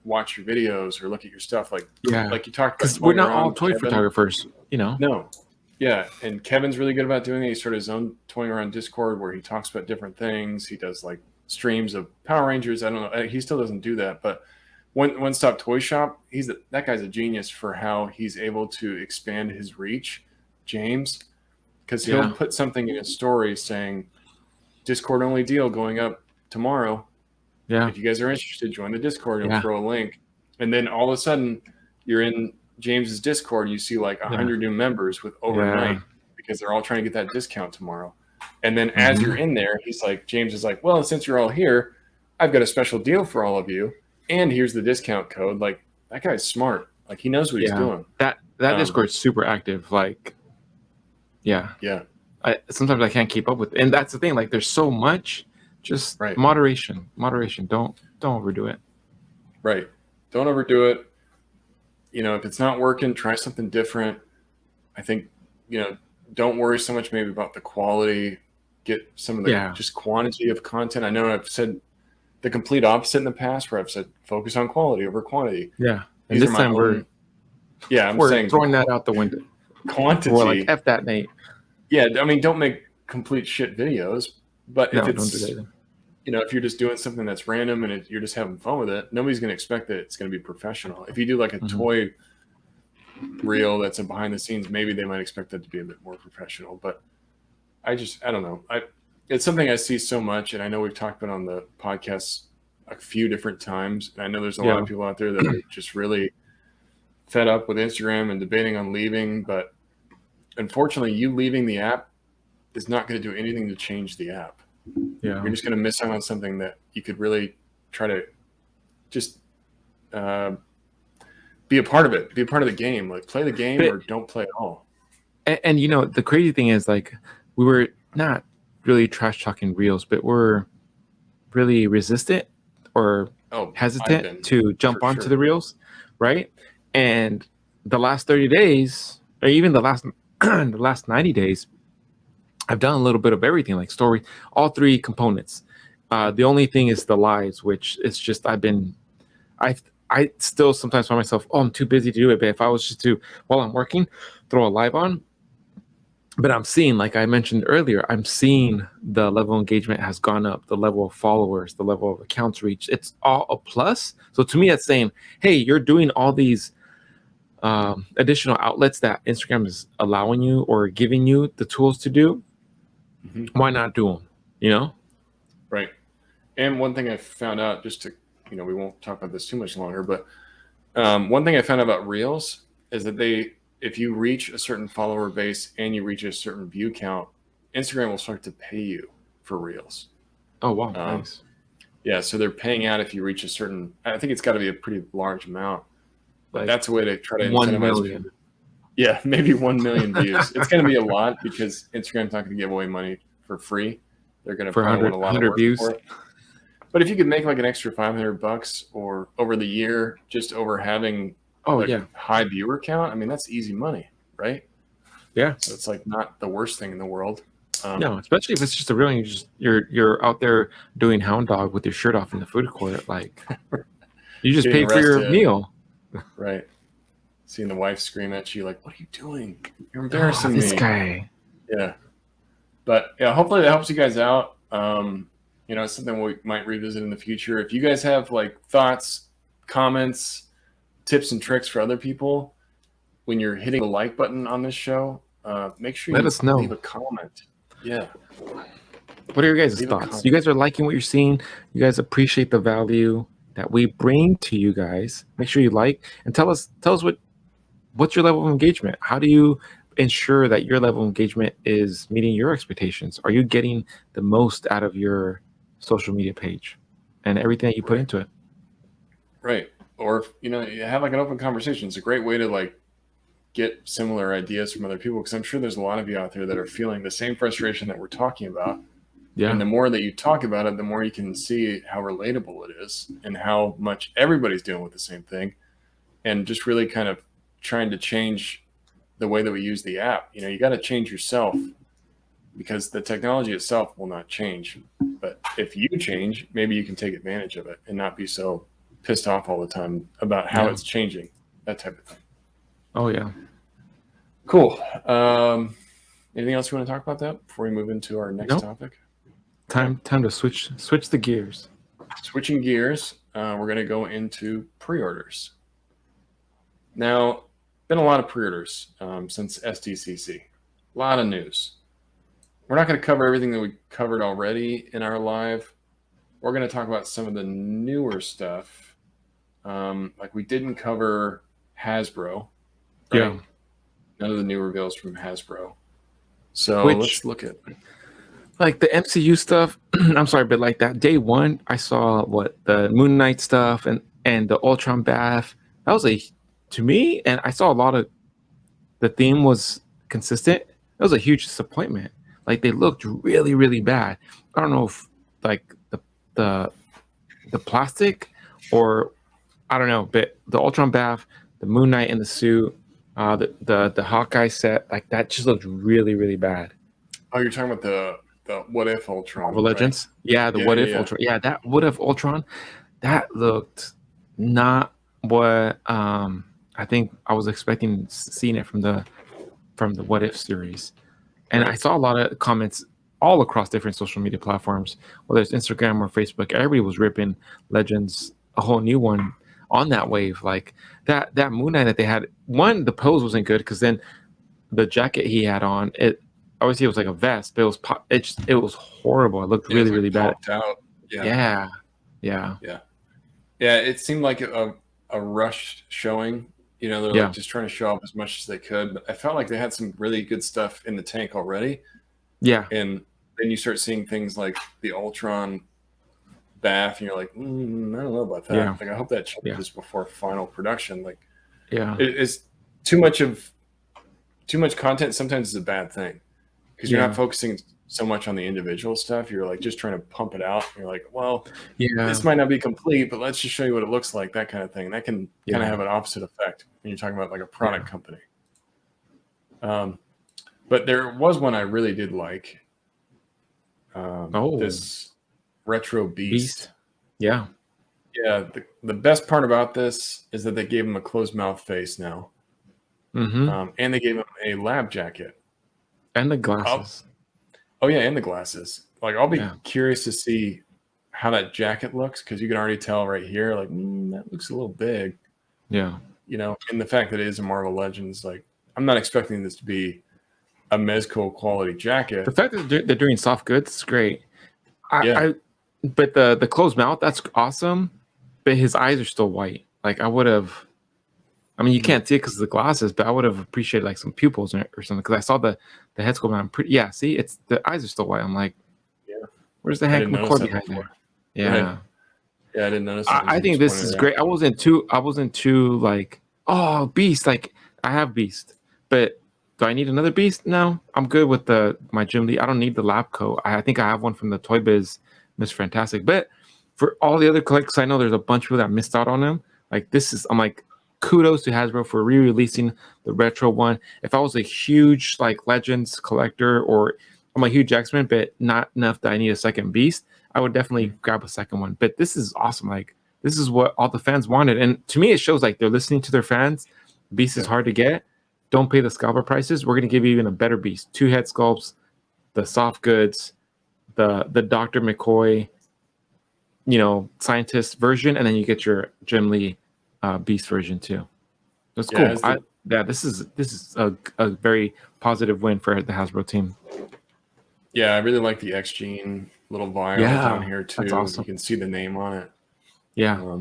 watch your videos or look at your stuff. Like you talked about. Because we're not all toy photographers, No. Yeah. And Kevin's really good about doing it. He started his own Toying Around Discord where he talks about different things. He does like streams of Power Rangers. I don't know. He still doesn't do that. But One Stop Toy Shop, that guy's a genius for how he's able to expand his reach, James. Because he'll put something in his story saying, Discord only deal going up tomorrow. Yeah. If you guys are interested, join the Discord. He'll throw a link. And then all of a sudden, you're in James's Discord. You see like 100 new members with overnight because they're all trying to get that discount tomorrow. And then as you're in there, James is like, well, since you're all here, I've got a special deal for all of you. And here's the discount code. Like, that guy's smart. Like, he knows what he's doing. That Discord's super active. Like, yeah. Sometimes I can't keep up with it. And that's the thing. Like, there's so much. Just moderation. Don't overdo it. Right. Don't overdo it. If it's not working, try something different. I think, don't worry so much maybe about the quality. Get some of the just quantity of content. I know I've said the complete opposite in the past, where I've said focus on quality over quantity. Yeah. And this time we're saying throwing that out the window. Quantity. We're like, F that, Nate. Yeah. I mean, don't make complete shit videos, but if it's, don't do that. If you're just doing something that's random and you're just having fun with it, nobody's going to expect that it's going to be professional. If you do like a toy reel that's a behind the scenes, maybe they might expect that to be a bit more professional. But I don't know. It's something I see so much, and I know we've talked about on the podcast a few different times. And I know there's a lot of people out there that are just really fed up with Instagram and debating on leaving. But unfortunately, you leaving the app is not going to do anything to change the app. Yeah. You're just going to miss out on something that you could really try to just be a part of it, be a part of the game. Like, play the game or don't play at all. And the crazy thing is, like, we were not really trash talking reels, but we're really resistant or hesitant to jump onto the reels, right? And the last 30 days, or even the last 90 days, I've done a little bit of everything, like story, all three components. The only thing is the lives, which is just I still sometimes find myself, I'm too busy to do it. But if I was just to, while I'm working, throw a live on. But I'm seeing, like I mentioned earlier, I'm seeing the level of engagement has gone up, the level of followers, the level of accounts reached. It's all a plus. So to me, that's saying, hey, you're doing all these additional outlets that Instagram is allowing you or giving you the tools to do. Why not do them? Right. And one thing I found out, just to, we won't talk about this too much longer, but one thing I found out about Reels is that if you reach a certain follower base and you reach a certain view count, Instagram will start to pay you for Reels. Oh, wow. Nice. Yeah. So they're paying out if you reach a certain, I think it's got to be a pretty large amount, but like that's a way to try to 1 incentivize million. people. Yeah, maybe 1 million views. It's going to be a lot because Instagram's not going to give away money for free. They're going to for 100 views. For it. But if you could make like an extra $500 or over the year, just over having high viewer count, I mean, that's easy money, right? Yeah. So it's like not the worst thing in the world. No, especially if it's just a real, you're out there doing hound dog with your shirt off in the food court, like you just pay for your meal, right? Seeing the wife scream at you, like, "What are you doing? You're embarrassing me." This guy. Yeah, but yeah, hopefully that helps you guys out. It's something we might revisit in the future. If you guys have like thoughts, comments, tips, and tricks for other people when you're hitting the like button on this show, make sure let us know. Leave a comment. Yeah. What are your guys' thoughts? You guys are liking what you're seeing. You guys appreciate the value that we bring to you guys. Make sure you like and tell us what's your level of engagement. How do you ensure that your level of engagement is meeting your expectations? Are you getting the most out of your social media page and everything that you put into it? Right. Or if, you have like an open conversation. It's a great way to like get similar ideas from other people, because I'm sure there's a lot of you out there that are feeling the same frustration that we're talking about. Yeah. And the more that you talk about it, the more you can see how relatable it is and how much everybody's dealing with the same thing, and just really kind of trying to change the way that we use the app. You got to change yourself, because the technology itself will not change. But if you change, maybe you can take advantage of it and not be so pissed off all the time about how it's changing, that type of thing. Oh, yeah. Cool. Anything else you want to talk about that before we move into our next topic? Time to switch the gears. Switching gears, we're going to go into pre-orders. Now, been a lot of pre-orders since SDCC. A lot of news. We're not going to cover everything that we covered already in our live. We're going to talk about some of the newer stuff. Like we didn't cover Hasbro. Right? Yeah. None of the new reveals from Hasbro. So let's look at like the MCU stuff. I'm sorry, but like that day one, I saw the Moon Knight stuff and the Ultron bath. That was to me, and I saw a lot of the theme was consistent. That was a huge disappointment. Like they looked really, really bad. I don't know if like the plastic or I don't know, but the Ultron bath, the Moon Knight in the suit, the Hawkeye set, like that just looked really, really bad. Oh, you're talking about the What If Ultron, Marvel Legends? Right? Yeah, the What If Ultron. Yeah, that What If Ultron, that looked not what I think I was expecting seeing it from the What If series. And I saw a lot of comments all across different social media platforms, whether it's Instagram or Facebook. Everybody was ripping Legends, a whole new one on that wave. Like that Moon Knight that they had, one, the pose wasn't good because then the jacket he had on, obviously it was like a vest, but it was horrible. It looked really, really bad. Out. Yeah. It seemed like a rushed showing. They're like just trying to show off as much as they could. But I felt like they had some really good stuff in the tank already. Yeah. And then you start seeing things like the Ultron bath, and you're like, I don't know about that. Like, I hope that changes before final production. Like, it's too much content. Sometimes is a bad thing because you're not focusing so much on the individual stuff. You're like just trying to pump it out. You're like, well, this might not be complete, but let's just show you what it looks like. That kind of thing. That can kind of have an opposite effect when you're talking about like a product company. But there was one I really did like. This retro beast. Yeah. The best part about this is that they gave him a closed mouth face now. Mm-hmm. And they gave him a lab jacket. And the glasses. And the glasses. Like, I'll be curious to see how that jacket looks, because you can already tell right here, like, that looks a little big. Yeah. And the fact that it is a Marvel Legends, like, I'm not expecting this to be a Mezco quality jacket. The fact that they're doing soft goods is great. But the closed mouth, that's awesome. But his eyes are still white. Like, you can't see it because of the glasses, but I would have appreciated like some pupils or something, because I saw the head sculpt on. See, it's the eyes are still white. I'm like, where's the Hank McCoy behind there? Yeah. Right. Yeah, I didn't notice. I think this is great. I wasn't too like, oh, Beast. Like, I have Beast, but do I need another Beast? No, I'm good with my Jim Lee. I don't need the lab coat. I think I have one from the Toy Biz Miss Fantastic. But for all the other collectors, I know there's a bunch of people that missed out on them. Like, I'm like, kudos to Hasbro for re-releasing the retro one. If I was a huge like Legends collector, or I'm a huge X-Men, but not enough that I need a second Beast, I would definitely grab a second one. But this is awesome. Like, this is what all the fans wanted. And to me, it shows like they're listening to their fans. Beast is hard to get. Don't pay the scalper prices. We're going to give you even a better Beast. 2 head sculpts, the soft goods, the Dr. McCoy, scientist version, and then you get your Jim Lee Beast version too. That's cool. This is a very positive win for the Hasbro team. Yeah, I really like the X Gene little vial down here too. That's awesome. You can see the name on it. Yeah.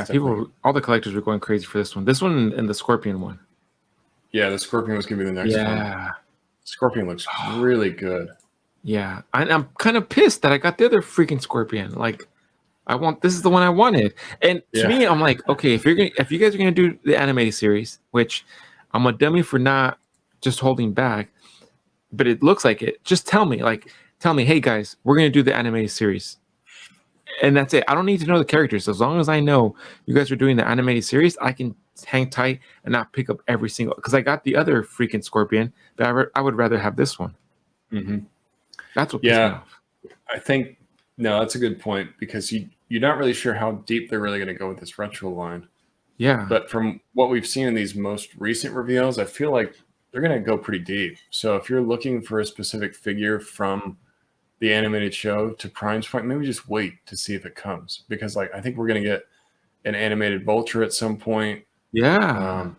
People, all the collectors were going crazy for this one. This one and the Scorpion one. Yeah, the Scorpion was gonna be the next one. Yeah. Scorpion looks really good. Yeah. I'm kind of pissed that I got the other freaking Scorpion. Like, this is the one I wanted. And to Yeah. me, I'm like, okay, if you guys are gonna do the animated series, which I'm a dummy for not just holding back, but it looks like it. Just tell me, hey guys, we're gonna do the animated series. And that's it. I don't need to know the characters. As long as I know you guys are doing the animated series, I can hang tight and not pick up every single. Because I got the other freaking Scorpion, but I would rather have this one. Mm-hmm. That's what pissed me off. I think that's a good point, because you're not really sure how deep they're really going to go with this retro line. Yeah. But from what we've seen in these most recent reveals, I feel like they're going to go pretty deep. So if you're looking for a specific figure from the animated show, to Prime's point, maybe just wait to see if it comes, because like I think we're going to get an animated Vulture at some point. Yeah.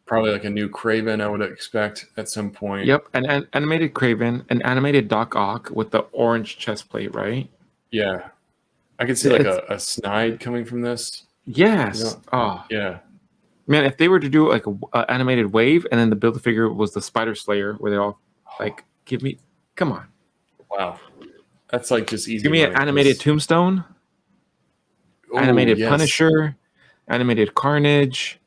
Probably like a new Craven, I would expect at some point. Yep, an animated Craven, an animated Doc Ock with the orange chest plate, right? Yeah, I could see like a Snide coming from this. Yes. You know? Oh yeah, man, if they were to do like a animated Wave, and then the Build-A-Figure was the Spider Slayer, where they all like come on. Wow, that's like just easy. Give me an animated Tombstone, animated Punisher, animated Carnage.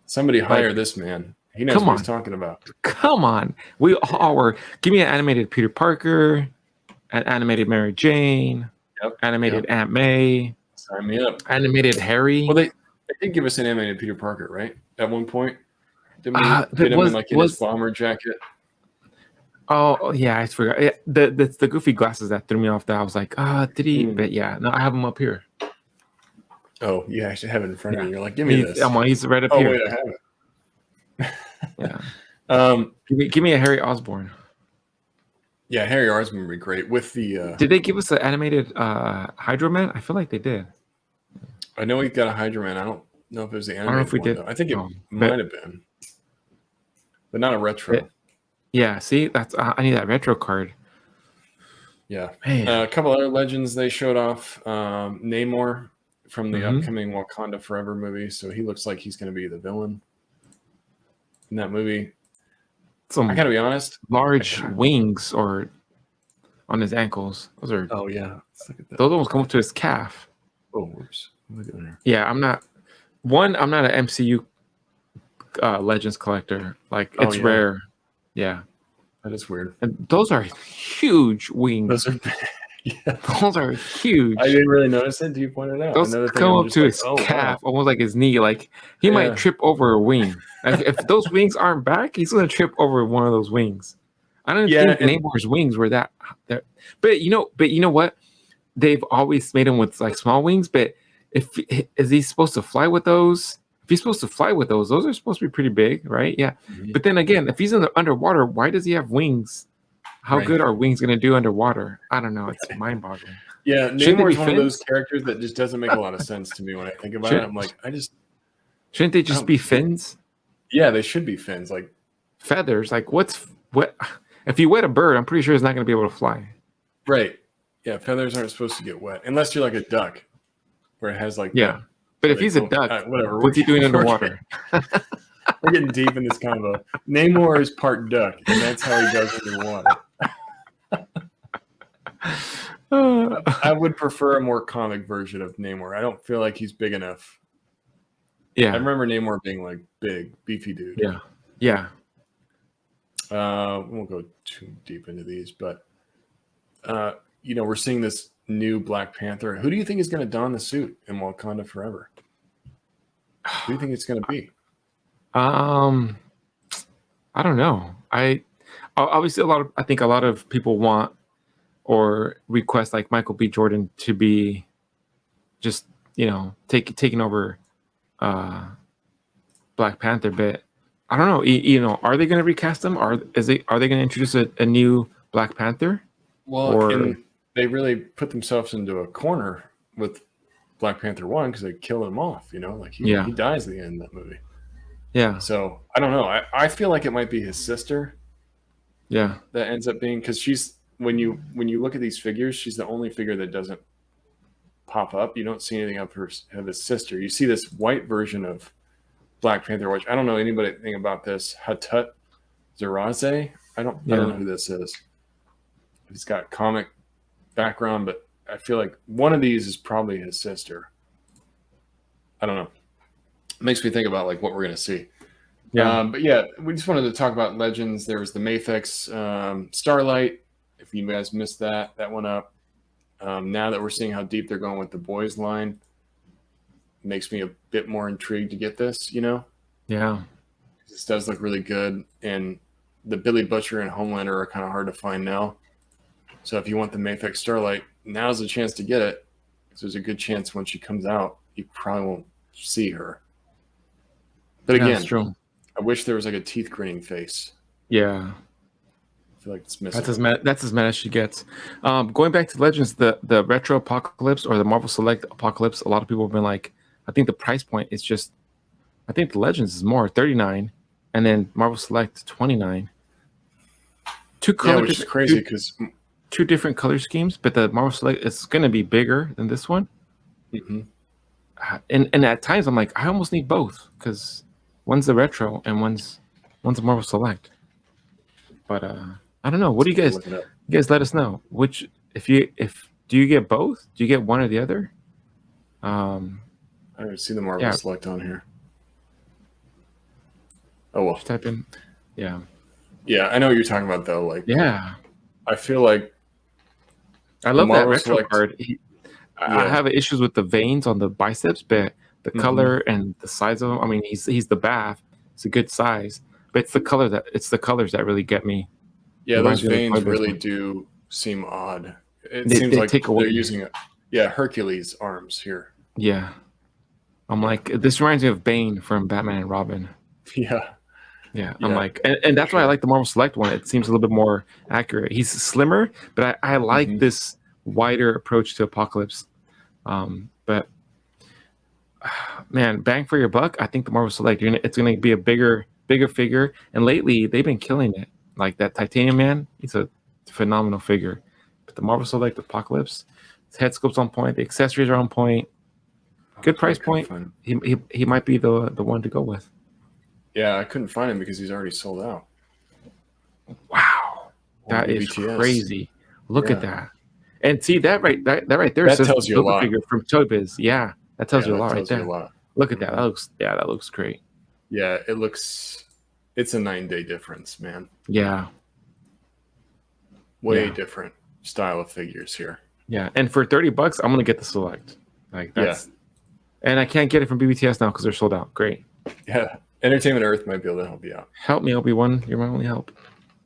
Somebody hire this man. He knows what he's talking about. Come on. We all were. Give me an animated Peter Parker, an animated Mary Jane, animated Aunt May. Sign me up. Animated Harry. Well, they did give us an animated Peter Parker, right? At one point. Didn't we fit him in his bomber jacket? Oh, yeah, I forgot. The goofy glasses that threw me off that I was like, did he? But yeah, no, I have him up here. Oh, you actually have it in front of you. You're like, give me this. He's right up here. Oh, wait, I have it. Yeah. Give me a Harry Osborn. Yeah, Harry Osborn would be great. With the did they give us the animated Hydro Man? I feel like they did. I know we got a Hydro Man. I don't know if it was the animated I don't know if we did. Though. I think it might have been. But not a retro. Yeah, see? That's I need that retro card. Yeah. A couple other legends they showed off. Namor from the upcoming Wakanda Forever movie. So he looks like he's going to be the villain in that movie. I got to be honest. Large wings or on his ankles. Those are. Oh, yeah. Let's look at that. Those almost come up to his calf. Oh, whoops. Look at there. Yeah, I'm not an MCU Legends collector. Like, it's rare. Yeah. That is weird. And those are huge wings. Those are Those are huge. I didn't really notice it until you pointed it out. Those come up to his calf, almost like his knee. Like he might trip over a wing. If those wings aren't back, he's gonna trip over one of those wings. I don't think Namor's wings were that. But you know what? They've always made him with like small wings. But is he supposed to fly with those? If he's supposed to fly with those are supposed to be pretty big, right? Yeah. Mm-hmm. But then again, if he's in the underwater, why does he have wings? How good are wings going to do underwater? I don't know. It's mind-boggling. Yeah, Namor is one of those characters that just doesn't make a lot of sense to me when I think about it. I'm like, shouldn't they just be fins? Yeah, they should be fins, like feathers. Like what? If you wet a bird, I'm pretty sure it's not going to be able to fly. Right. Yeah, feathers aren't supposed to get wet unless you're like a duck, where it has like But if he's a duck, what's he doing underwater? We're getting deep in this combo. Namor is part duck, and that's how he goes underwater. I would prefer a more comic version of Namor. I don't feel like he's big enough. Yeah. I remember Namor being like big, beefy dude. Yeah. Yeah. We won't go too deep into these, but we're seeing this new Black Panther. Who do you think is going to don the suit in Wakanda Forever? Who do you think it's going to be? I don't know. Obviously I think a lot of people want or request like Michael B. Jordan to be just, taking over Black Panther, but I don't know. Are they going to recast him? Are they going to introduce a new Black Panther? Well, they really put themselves into a corner with Black Panther 1 because they kill him off, he dies at the end of that movie. Yeah. So I don't know. I feel like it might be his sister. Yeah. That ends up being, because she's when you look at these figures, she's the only figure that doesn't pop up. You don't see anything of his sister. You see this white version of Black Panther watch. I don't know anything about this. Hatut Zeraze. I don't know who this is. He's got comic background, but I feel like one of these is probably his sister. I don't know. It makes me think about like what we're gonna see. Yeah. But yeah, we just wanted to talk about Legends. There was the Mafex Starlight. If you guys missed that went up. Now that we're seeing how deep they're going with the boys line, makes me a bit more intrigued to get this, you know? Yeah. This does look really good. And the Billy Butcher and Homelander are kind of hard to find now. So if you want the Mafex Starlight, now's the chance to get it. Because there's a good chance when she comes out, you probably won't see her. But again, that's true. I wish there was like a teeth grinning face. Yeah. I feel like it's missing. That's as mad as she gets. Going back to Legends, the Retro Apocalypse or the Marvel Select Apocalypse, a lot of people have been like, I think the price point is just, I think the Legends is more, $39, and then Marvel Select $29. Which is crazy because two different color schemes, but the Marvel Select is going to be bigger than this one. Mm-hmm. And at times I'm like, I almost need both because one's the Retro and one's a Marvel Select. But I don't know. What do you guys? You guys let us know. Which do you get both? Do you get one or the other? I don't see the Marvel Select on here. Oh well. Just type in. Yeah. Yeah, I know what you're talking about though. Like, yeah, I feel like I love that Retro card. I have issues with the veins on the biceps, but the color and the size of him. I mean, he's the bath. It's a good size, but it's the colors that really get me. Yeah, those veins really do seem odd. It seems like they're using Hercules arms here. Yeah, I'm like, this reminds me of Bane from Batman and Robin. Yeah, I'm like, and that's why I like the Marvel Select one. It seems a little bit more accurate. He's slimmer, but I like this wider approach to Apocalypse. But man, bang for your buck. I think the Marvel Select, it's going to be a bigger figure. And lately, they've been killing it. Like that Titanium Man, he's a phenomenal figure. But the Marvel Select Apocalypse, his head sculpt's on point. The accessories are on point. Good price point. He might be the one to go with. Yeah, I couldn't find him because he's already sold out. Wow, that is crazy. Look at that, and see that right there. That tells you a lot. Figure from Toy Biz. Yeah, that tells you a lot right there. Look at that. That looks great. Yeah, it's a 9-day difference, man. Yeah, way different style of figures here. Yeah, and for $30, I'm gonna get the Select. Like that's, and I can't get it from BBTS now because they're sold out. Great. Yeah. Entertainment Earth might be able to help you out. Help me, Obi-Wan. You're my only help.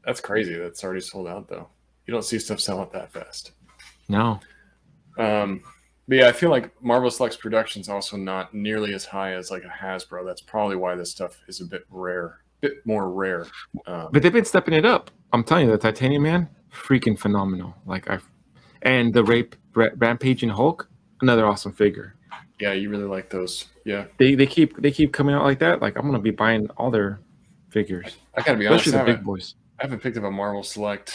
That's crazy. That's already sold out, though. You don't see stuff sell out that fast. No. But yeah, I feel like Marvel Select's production is also not nearly as high as like a Hasbro. That's probably why this stuff is a bit more rare. But they've been stepping it up. I'm telling you, the Titanium Man, freaking phenomenal. And the Rampaging Hulk, another awesome figure. Yeah, you really like those. Yeah, they keep coming out like that. Like I'm gonna be buying all their figures. I gotta be honest, especially the big boys. I haven't picked up a Marvel Select.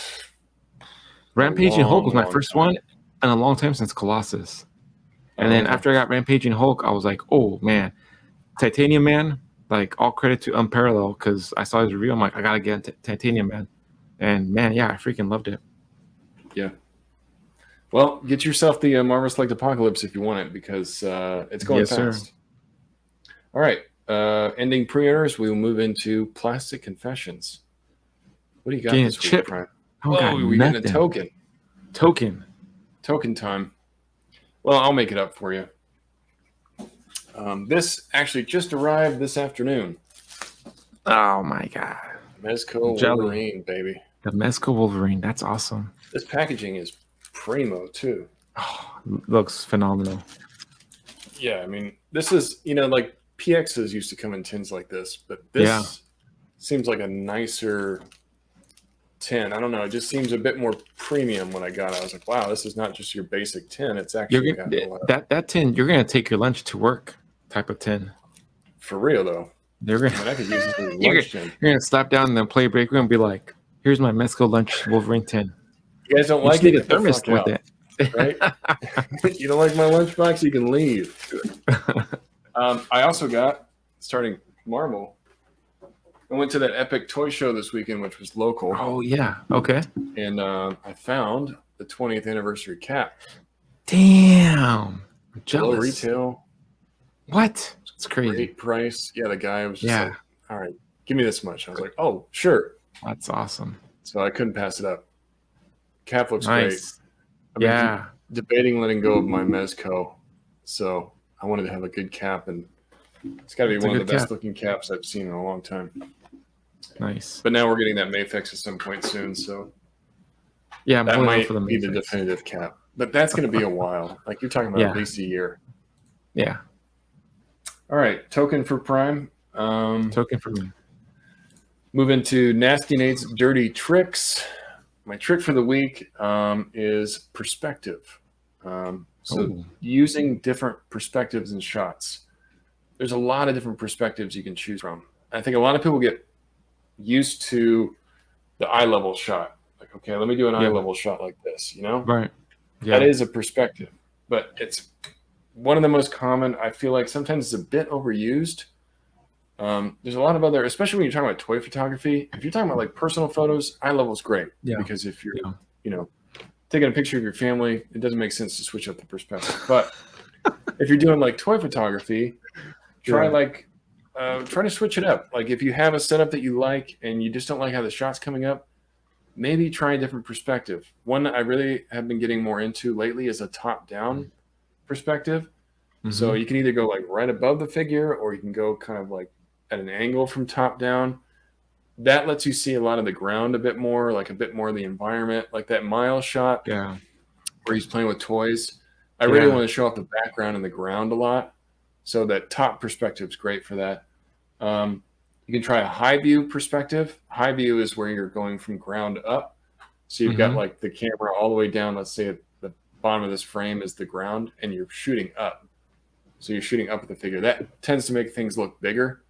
Rampaging Hulk was my first one, and a long time since Colossus. And then after I got Rampaging Hulk, I was like, oh man, Titanium Man. Like all credit to Unparalleled because I saw his review. I'm like, I gotta get Titanium Man, and man, yeah, I freaking loved it. Yeah. Well, get yourself the Marvel Select Apocalypse if you want it because it's going fast. Sir. All right. Ending pre-orders, we will move into Plastic Confessions. What do you got this week, Brian? We get a token. Token time. Well, I'll make it up for you. This actually just arrived this afternoon. Oh my god. Mezco Wolverine, baby. The Mezco Wolverine. That's awesome. This packaging is primo too. Oh, looks phenomenal. Yeah, I mean, this is, like PXs used to come in tins like this, but this seems like a nicer tin. I don't know. It just seems a bit more premium when I got it. I was like, wow, this is not just your basic tin. It's actually got a lot of... that tin, you're going to take your lunch to work type of tin. For real, though. I could use this as lunch tin. You're going to slap down and then play break. We're going to be like, here's my Mezco lunch Wolverine tin. You guys don't like it? Get a thermos with it. Right? You don't like my lunchbox? You can leave. I also got, starting marble. I went to that Epic Toy Show this weekend, which was local. Oh yeah. Okay. And I found the 20th anniversary cap. Damn. I'm Below jealous. retail. What? It's crazy. Great price. Yeah, the guy was just Yeah. like, all right, give me this much. I was like, oh, sure. That's awesome. So I couldn't pass it up. Cap looks Nice. great. I've been Yeah. debating letting go of my Mezco. So I wanted to have a good cap, and it's got to be It's a one of good the best cap. looking caps I've seen in a long time. Nice. But now we're getting that Mayfix at some point soon, so Yeah, I'm that holding out might for the be the Mayfix. definitive cap. But that's going to be a while. Like you're talking about Yeah. at least a year. Yeah. All right, token for Prime. Token for me. Move into Nasty Nate's Dirty Tricks. My trick for the week is perspective. So using different perspectives and shots. There's a lot of different perspectives you can choose from. I think a lot of people get used to the eye level shot. Like, okay, let me do an eye level shot like this, you know? Right. Yeah. That is a perspective, but it's one of the most common. I feel like sometimes it's a bit overused. There's a lot of other, especially when you're talking about toy photography. If you're talking about like personal photos, eye level is great because if you're, you know, taking a picture of your family, it doesn't make sense to switch up the perspective. But if you're doing like toy photography, try to switch it up. Like if you have a setup that you like and you just don't like how the shot's coming up, maybe try a different perspective. One that I really have been getting more into lately is a top-down perspective. Mm-hmm. So you can either go like right above the figure, or you can go kind of like at an angle from top down. That lets you see a lot of the ground a bit more, like a bit more of the environment, like that Miles shot where he's playing with toys. I really want to show off the background and the ground a lot. So that top perspective is great for that. You can try a high view perspective. High view is where you're going from ground up. So you've got like the camera all the way down. Let's say at the bottom of this frame is the ground, and you're shooting up. So you're shooting up at the figure. That tends to make things look bigger.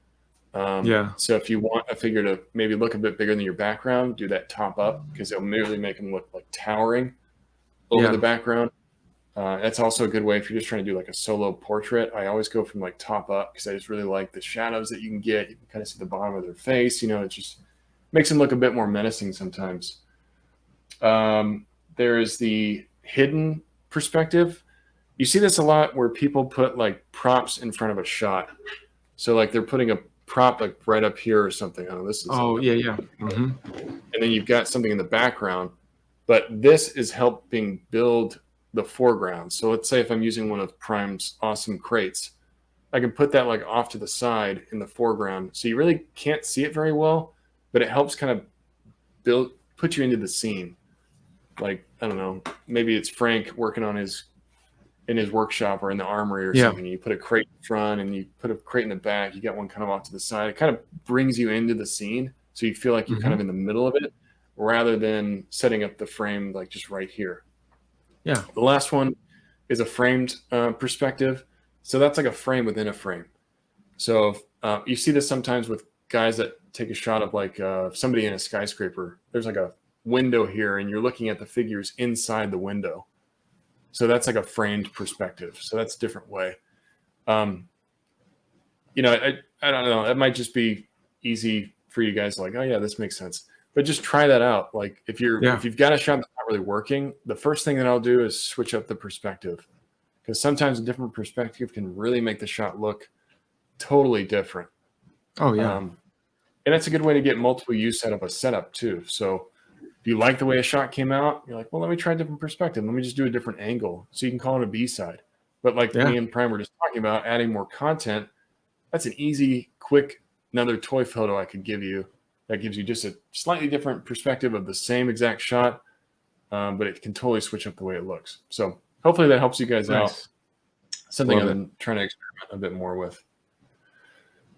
So if you want a figure to maybe look a bit bigger than your background, do that top up, because it'll merely make them look like towering over the background. That's also a good way if you're just trying to do like a solo portrait. I always go from like top up because I just really like the shadows that you can get. You can kind of see the bottom of their face. You know, it just makes them look a bit more menacing sometimes. There is the hidden perspective. You see this a lot where people put like props in front of a shot. So like they're putting a prop like right up here or something. Oh, this is and then you've got something in the background, but this is helping build the foreground. So let's say if I'm using one of Prime's awesome crates, I can put that like off to the side in the foreground. So you really can't see it very well, but it helps kind of put you into the scene. Like, I don't know, maybe it's Frank working on in his workshop or in the armory or something. You put a crate in front and you put a crate in the back. You got one kind of off to the side. It kind of brings you into the scene. So you feel like you're kind of in the middle of it rather than setting up the frame like just right here. Yeah. The last one is a framed perspective. So that's like a frame within a frame. So you see this sometimes with guys that take a shot of like somebody in a skyscraper. There's like a window here and you're looking at the figures inside the window. So that's like a framed perspective. So that's a different way. You know, I don't know. It might just be easy for you guys like, oh yeah, this makes sense. But just try that out. Like if you've got a shot that's not really working, the first thing that I'll do is switch up the perspective. Because sometimes a different perspective can really make the shot look totally different. Oh yeah. And that's a good way to get multiple use out of a setup too. So if you like the way a shot came out, you're like, well, let me try a different perspective. Let me just do a different angle. So you can call it a B-side. But like me and Prime were just talking about adding more content, that's an easy, quick, another toy photo I could give you that gives you just a slightly different perspective of the same exact shot, but it can totally switch up the way it looks. So hopefully that helps you guys out. Something I've been trying to experiment a bit more with.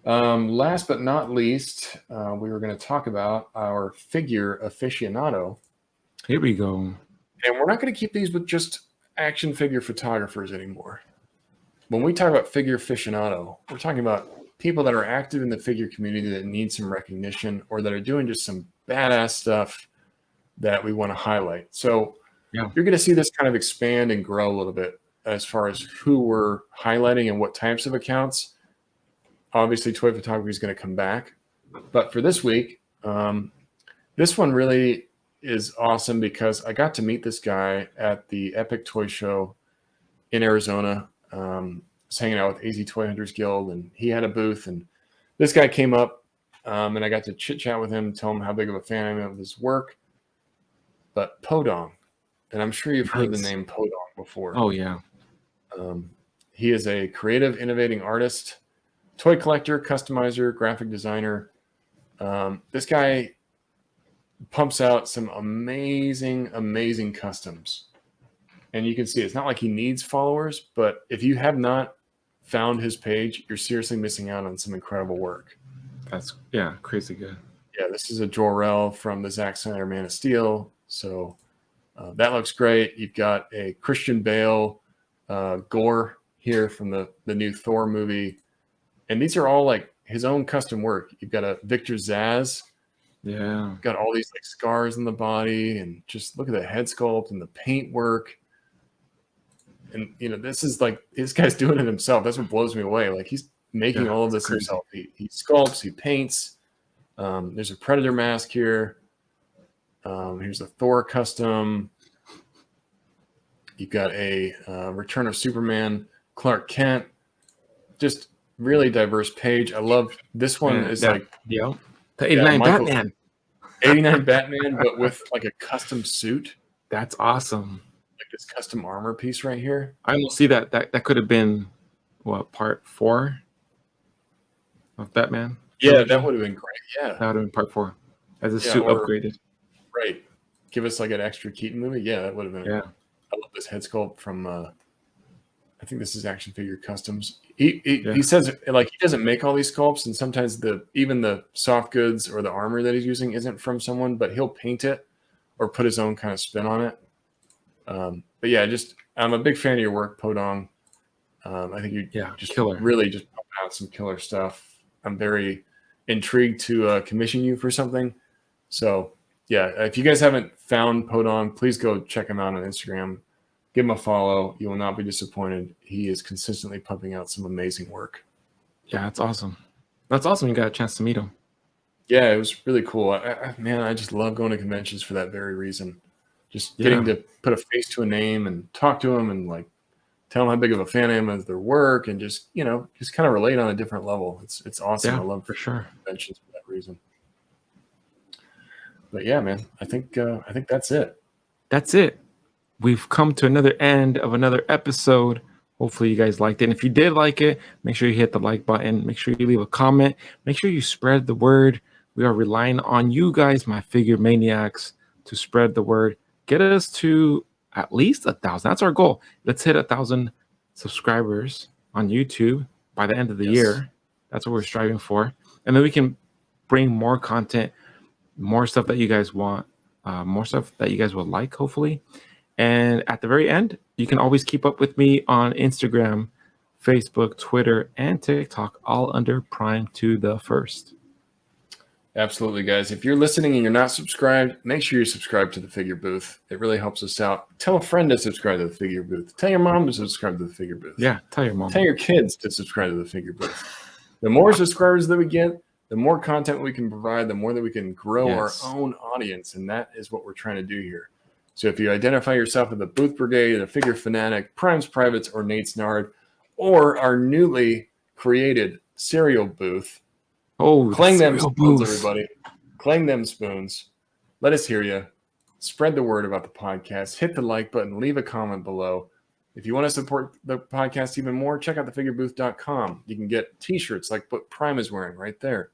Last but not least, we were going to talk about our Figure Aficionado. Here we go. And we're not going to keep these with just action figure photographers anymore. When we talk about Figure Aficionado, we're talking about people that are active in the figure community that need some recognition or that are doing just some badass stuff that we want to highlight. So you're going to see this kind of expand and grow a little bit as far as who we're highlighting and what types of accounts. obviously toy photography is going to come back. But for this week, this one really is awesome because I got to meet this guy at the Epic Toy Show in Arizona. I was hanging out with AZ Toy Hunters Guild, and he had a booth. And this guy came up, and I got to chit chat with him, tell him how big of a fan I am of his work. But Podong, and I'm sure you've heard the name Podong before. Oh, yeah. He is a creative, innovating artist, toy collector, customizer, graphic designer. This guy pumps out some amazing, amazing customs. And you can see it's not like he needs followers, but if you have not found his page, you're seriously missing out on some incredible work. That's, crazy good. Yeah, this is a Jor-El from the Zack Snyder Man of Steel. So that looks great. You've got a Christian Bale gore here from the new Thor movie. And these are all like his own custom work. You've got a Victor Zsasz. Yeah. Got all these like scars in the body, and just look at the head sculpt and the paint work. And this is like, this guy's doing it himself. That's what blows me away. Like, he's making all of this himself. He sculpts, he paints. There's a Predator mask here. Here's a Thor custom. You've got a Return of Superman, Clark Kent. Just really diverse page. I love this one. The 89 Batman. 89 Batman, but with like a custom suit. That's awesome. Like this custom armor piece right here. I almost see that could have been part 4 of Batman. Yeah, that would have been great. Yeah, that would have been part 4 as a suit upgraded. Right. Give us like an extra Keaton movie. Yeah, that would have been. Yeah. I love this head sculpt from. I think this is Action Figure Customs. He says like he doesn't make all these sculpts, and sometimes even the soft goods or the armor that he's using isn't from someone, but he'll paint it or put his own kind of spin on it. But yeah, I'm a big fan of your work, Podong. I think you just killer. Really just pump out some killer stuff. I'm very intrigued to commission you for something. So yeah, if you guys haven't found Podong, please go check him out on Instagram. Give him a follow. You will not be disappointed. He is consistently pumping out some amazing work. Yeah, that's awesome. That's awesome. You got a chance to meet him. Yeah, it was really cool. I just love going to conventions for that very reason. Just getting to put a face to a name and talk to them and like tell them how big of a fan I am of their work, and just kind of relate on a different level. It's awesome. Yeah, I love for sure conventions for that reason. But yeah, man, I think that's it. That's it. We've come to another end of another episode. Hopefully you guys liked it. And if you did like it, make sure you hit the like button. Make sure you leave a comment. Make sure you spread the word. We are relying on you guys, my figure maniacs, to spread the word. Get us to at least 1,000. That's our goal. Let's hit 1,000 subscribers on YouTube by the end of the year. That's what we're striving for. And then we can bring more content, more stuff that you guys want, more stuff that you guys will like, hopefully. And at the very end, you can always keep up with me on Instagram, Facebook, Twitter, and TikTok, all under Prime to the First. Absolutely, guys. If you're listening and you're not subscribed, make sure you subscribe to the Figure Booth. It really helps us out. Tell a friend to subscribe to the Figure Booth. Tell your mom to subscribe to the Figure Booth. Yeah, tell your mom. Tell your kids to subscribe to the Figure Booth. The more subscribers that we get, the more content we can provide, the more that we can grow our own audience. And that is what we're trying to do here. So if you identify yourself with the Booth Brigade, the Figure Fanatic, Primes Privates, or Nate's Nard, or our newly created cereal booth, clang them spoons, everybody. Clang them spoons. Let us hear you. Spread the word about the podcast. Hit the like button. Leave a comment below. If you want to support the podcast even more, check out thefigurebooth.com. You can get t-shirts like what Prime is wearing right there.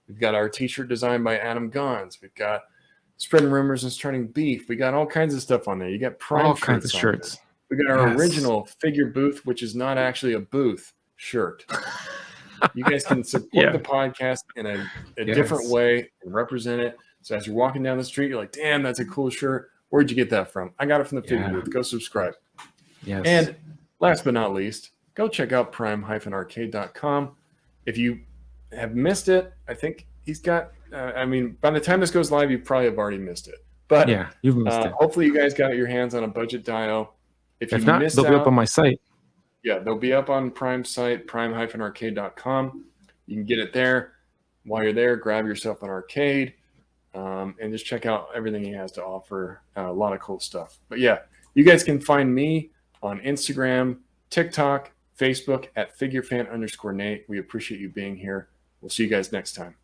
We've got our t-shirt designed by Adam Gons. We've got Spreading Rumors and Starting Beef. We got all kinds of stuff on there. You got Prime all kinds of shirts. We got our original Figure Booth, which is not actually a booth shirt. You guys can support the podcast in a different way and represent it. So as you're walking down the street, you're like, damn, that's a cool shirt. Where'd you get that from? I got it from the Figure Booth. Go subscribe. Yes. And last but not least, go check out prime-arcade.com. If you have missed it, I think he's got, by the time this goes live, you probably have already missed it. But you've missed it. Hopefully you guys got your hands on a budget dio. If you they'll be up on my site. Yeah, they'll be up on Prime's site, prime-arcade.com. You can get it there. While you're there, grab yourself an arcade and just check out everything he has to offer. A lot of cool stuff. But yeah, you guys can find me on Instagram, TikTok, Facebook at figurefan_Nate. We appreciate you being here. We'll see you guys next time.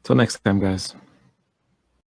Till next time, guys.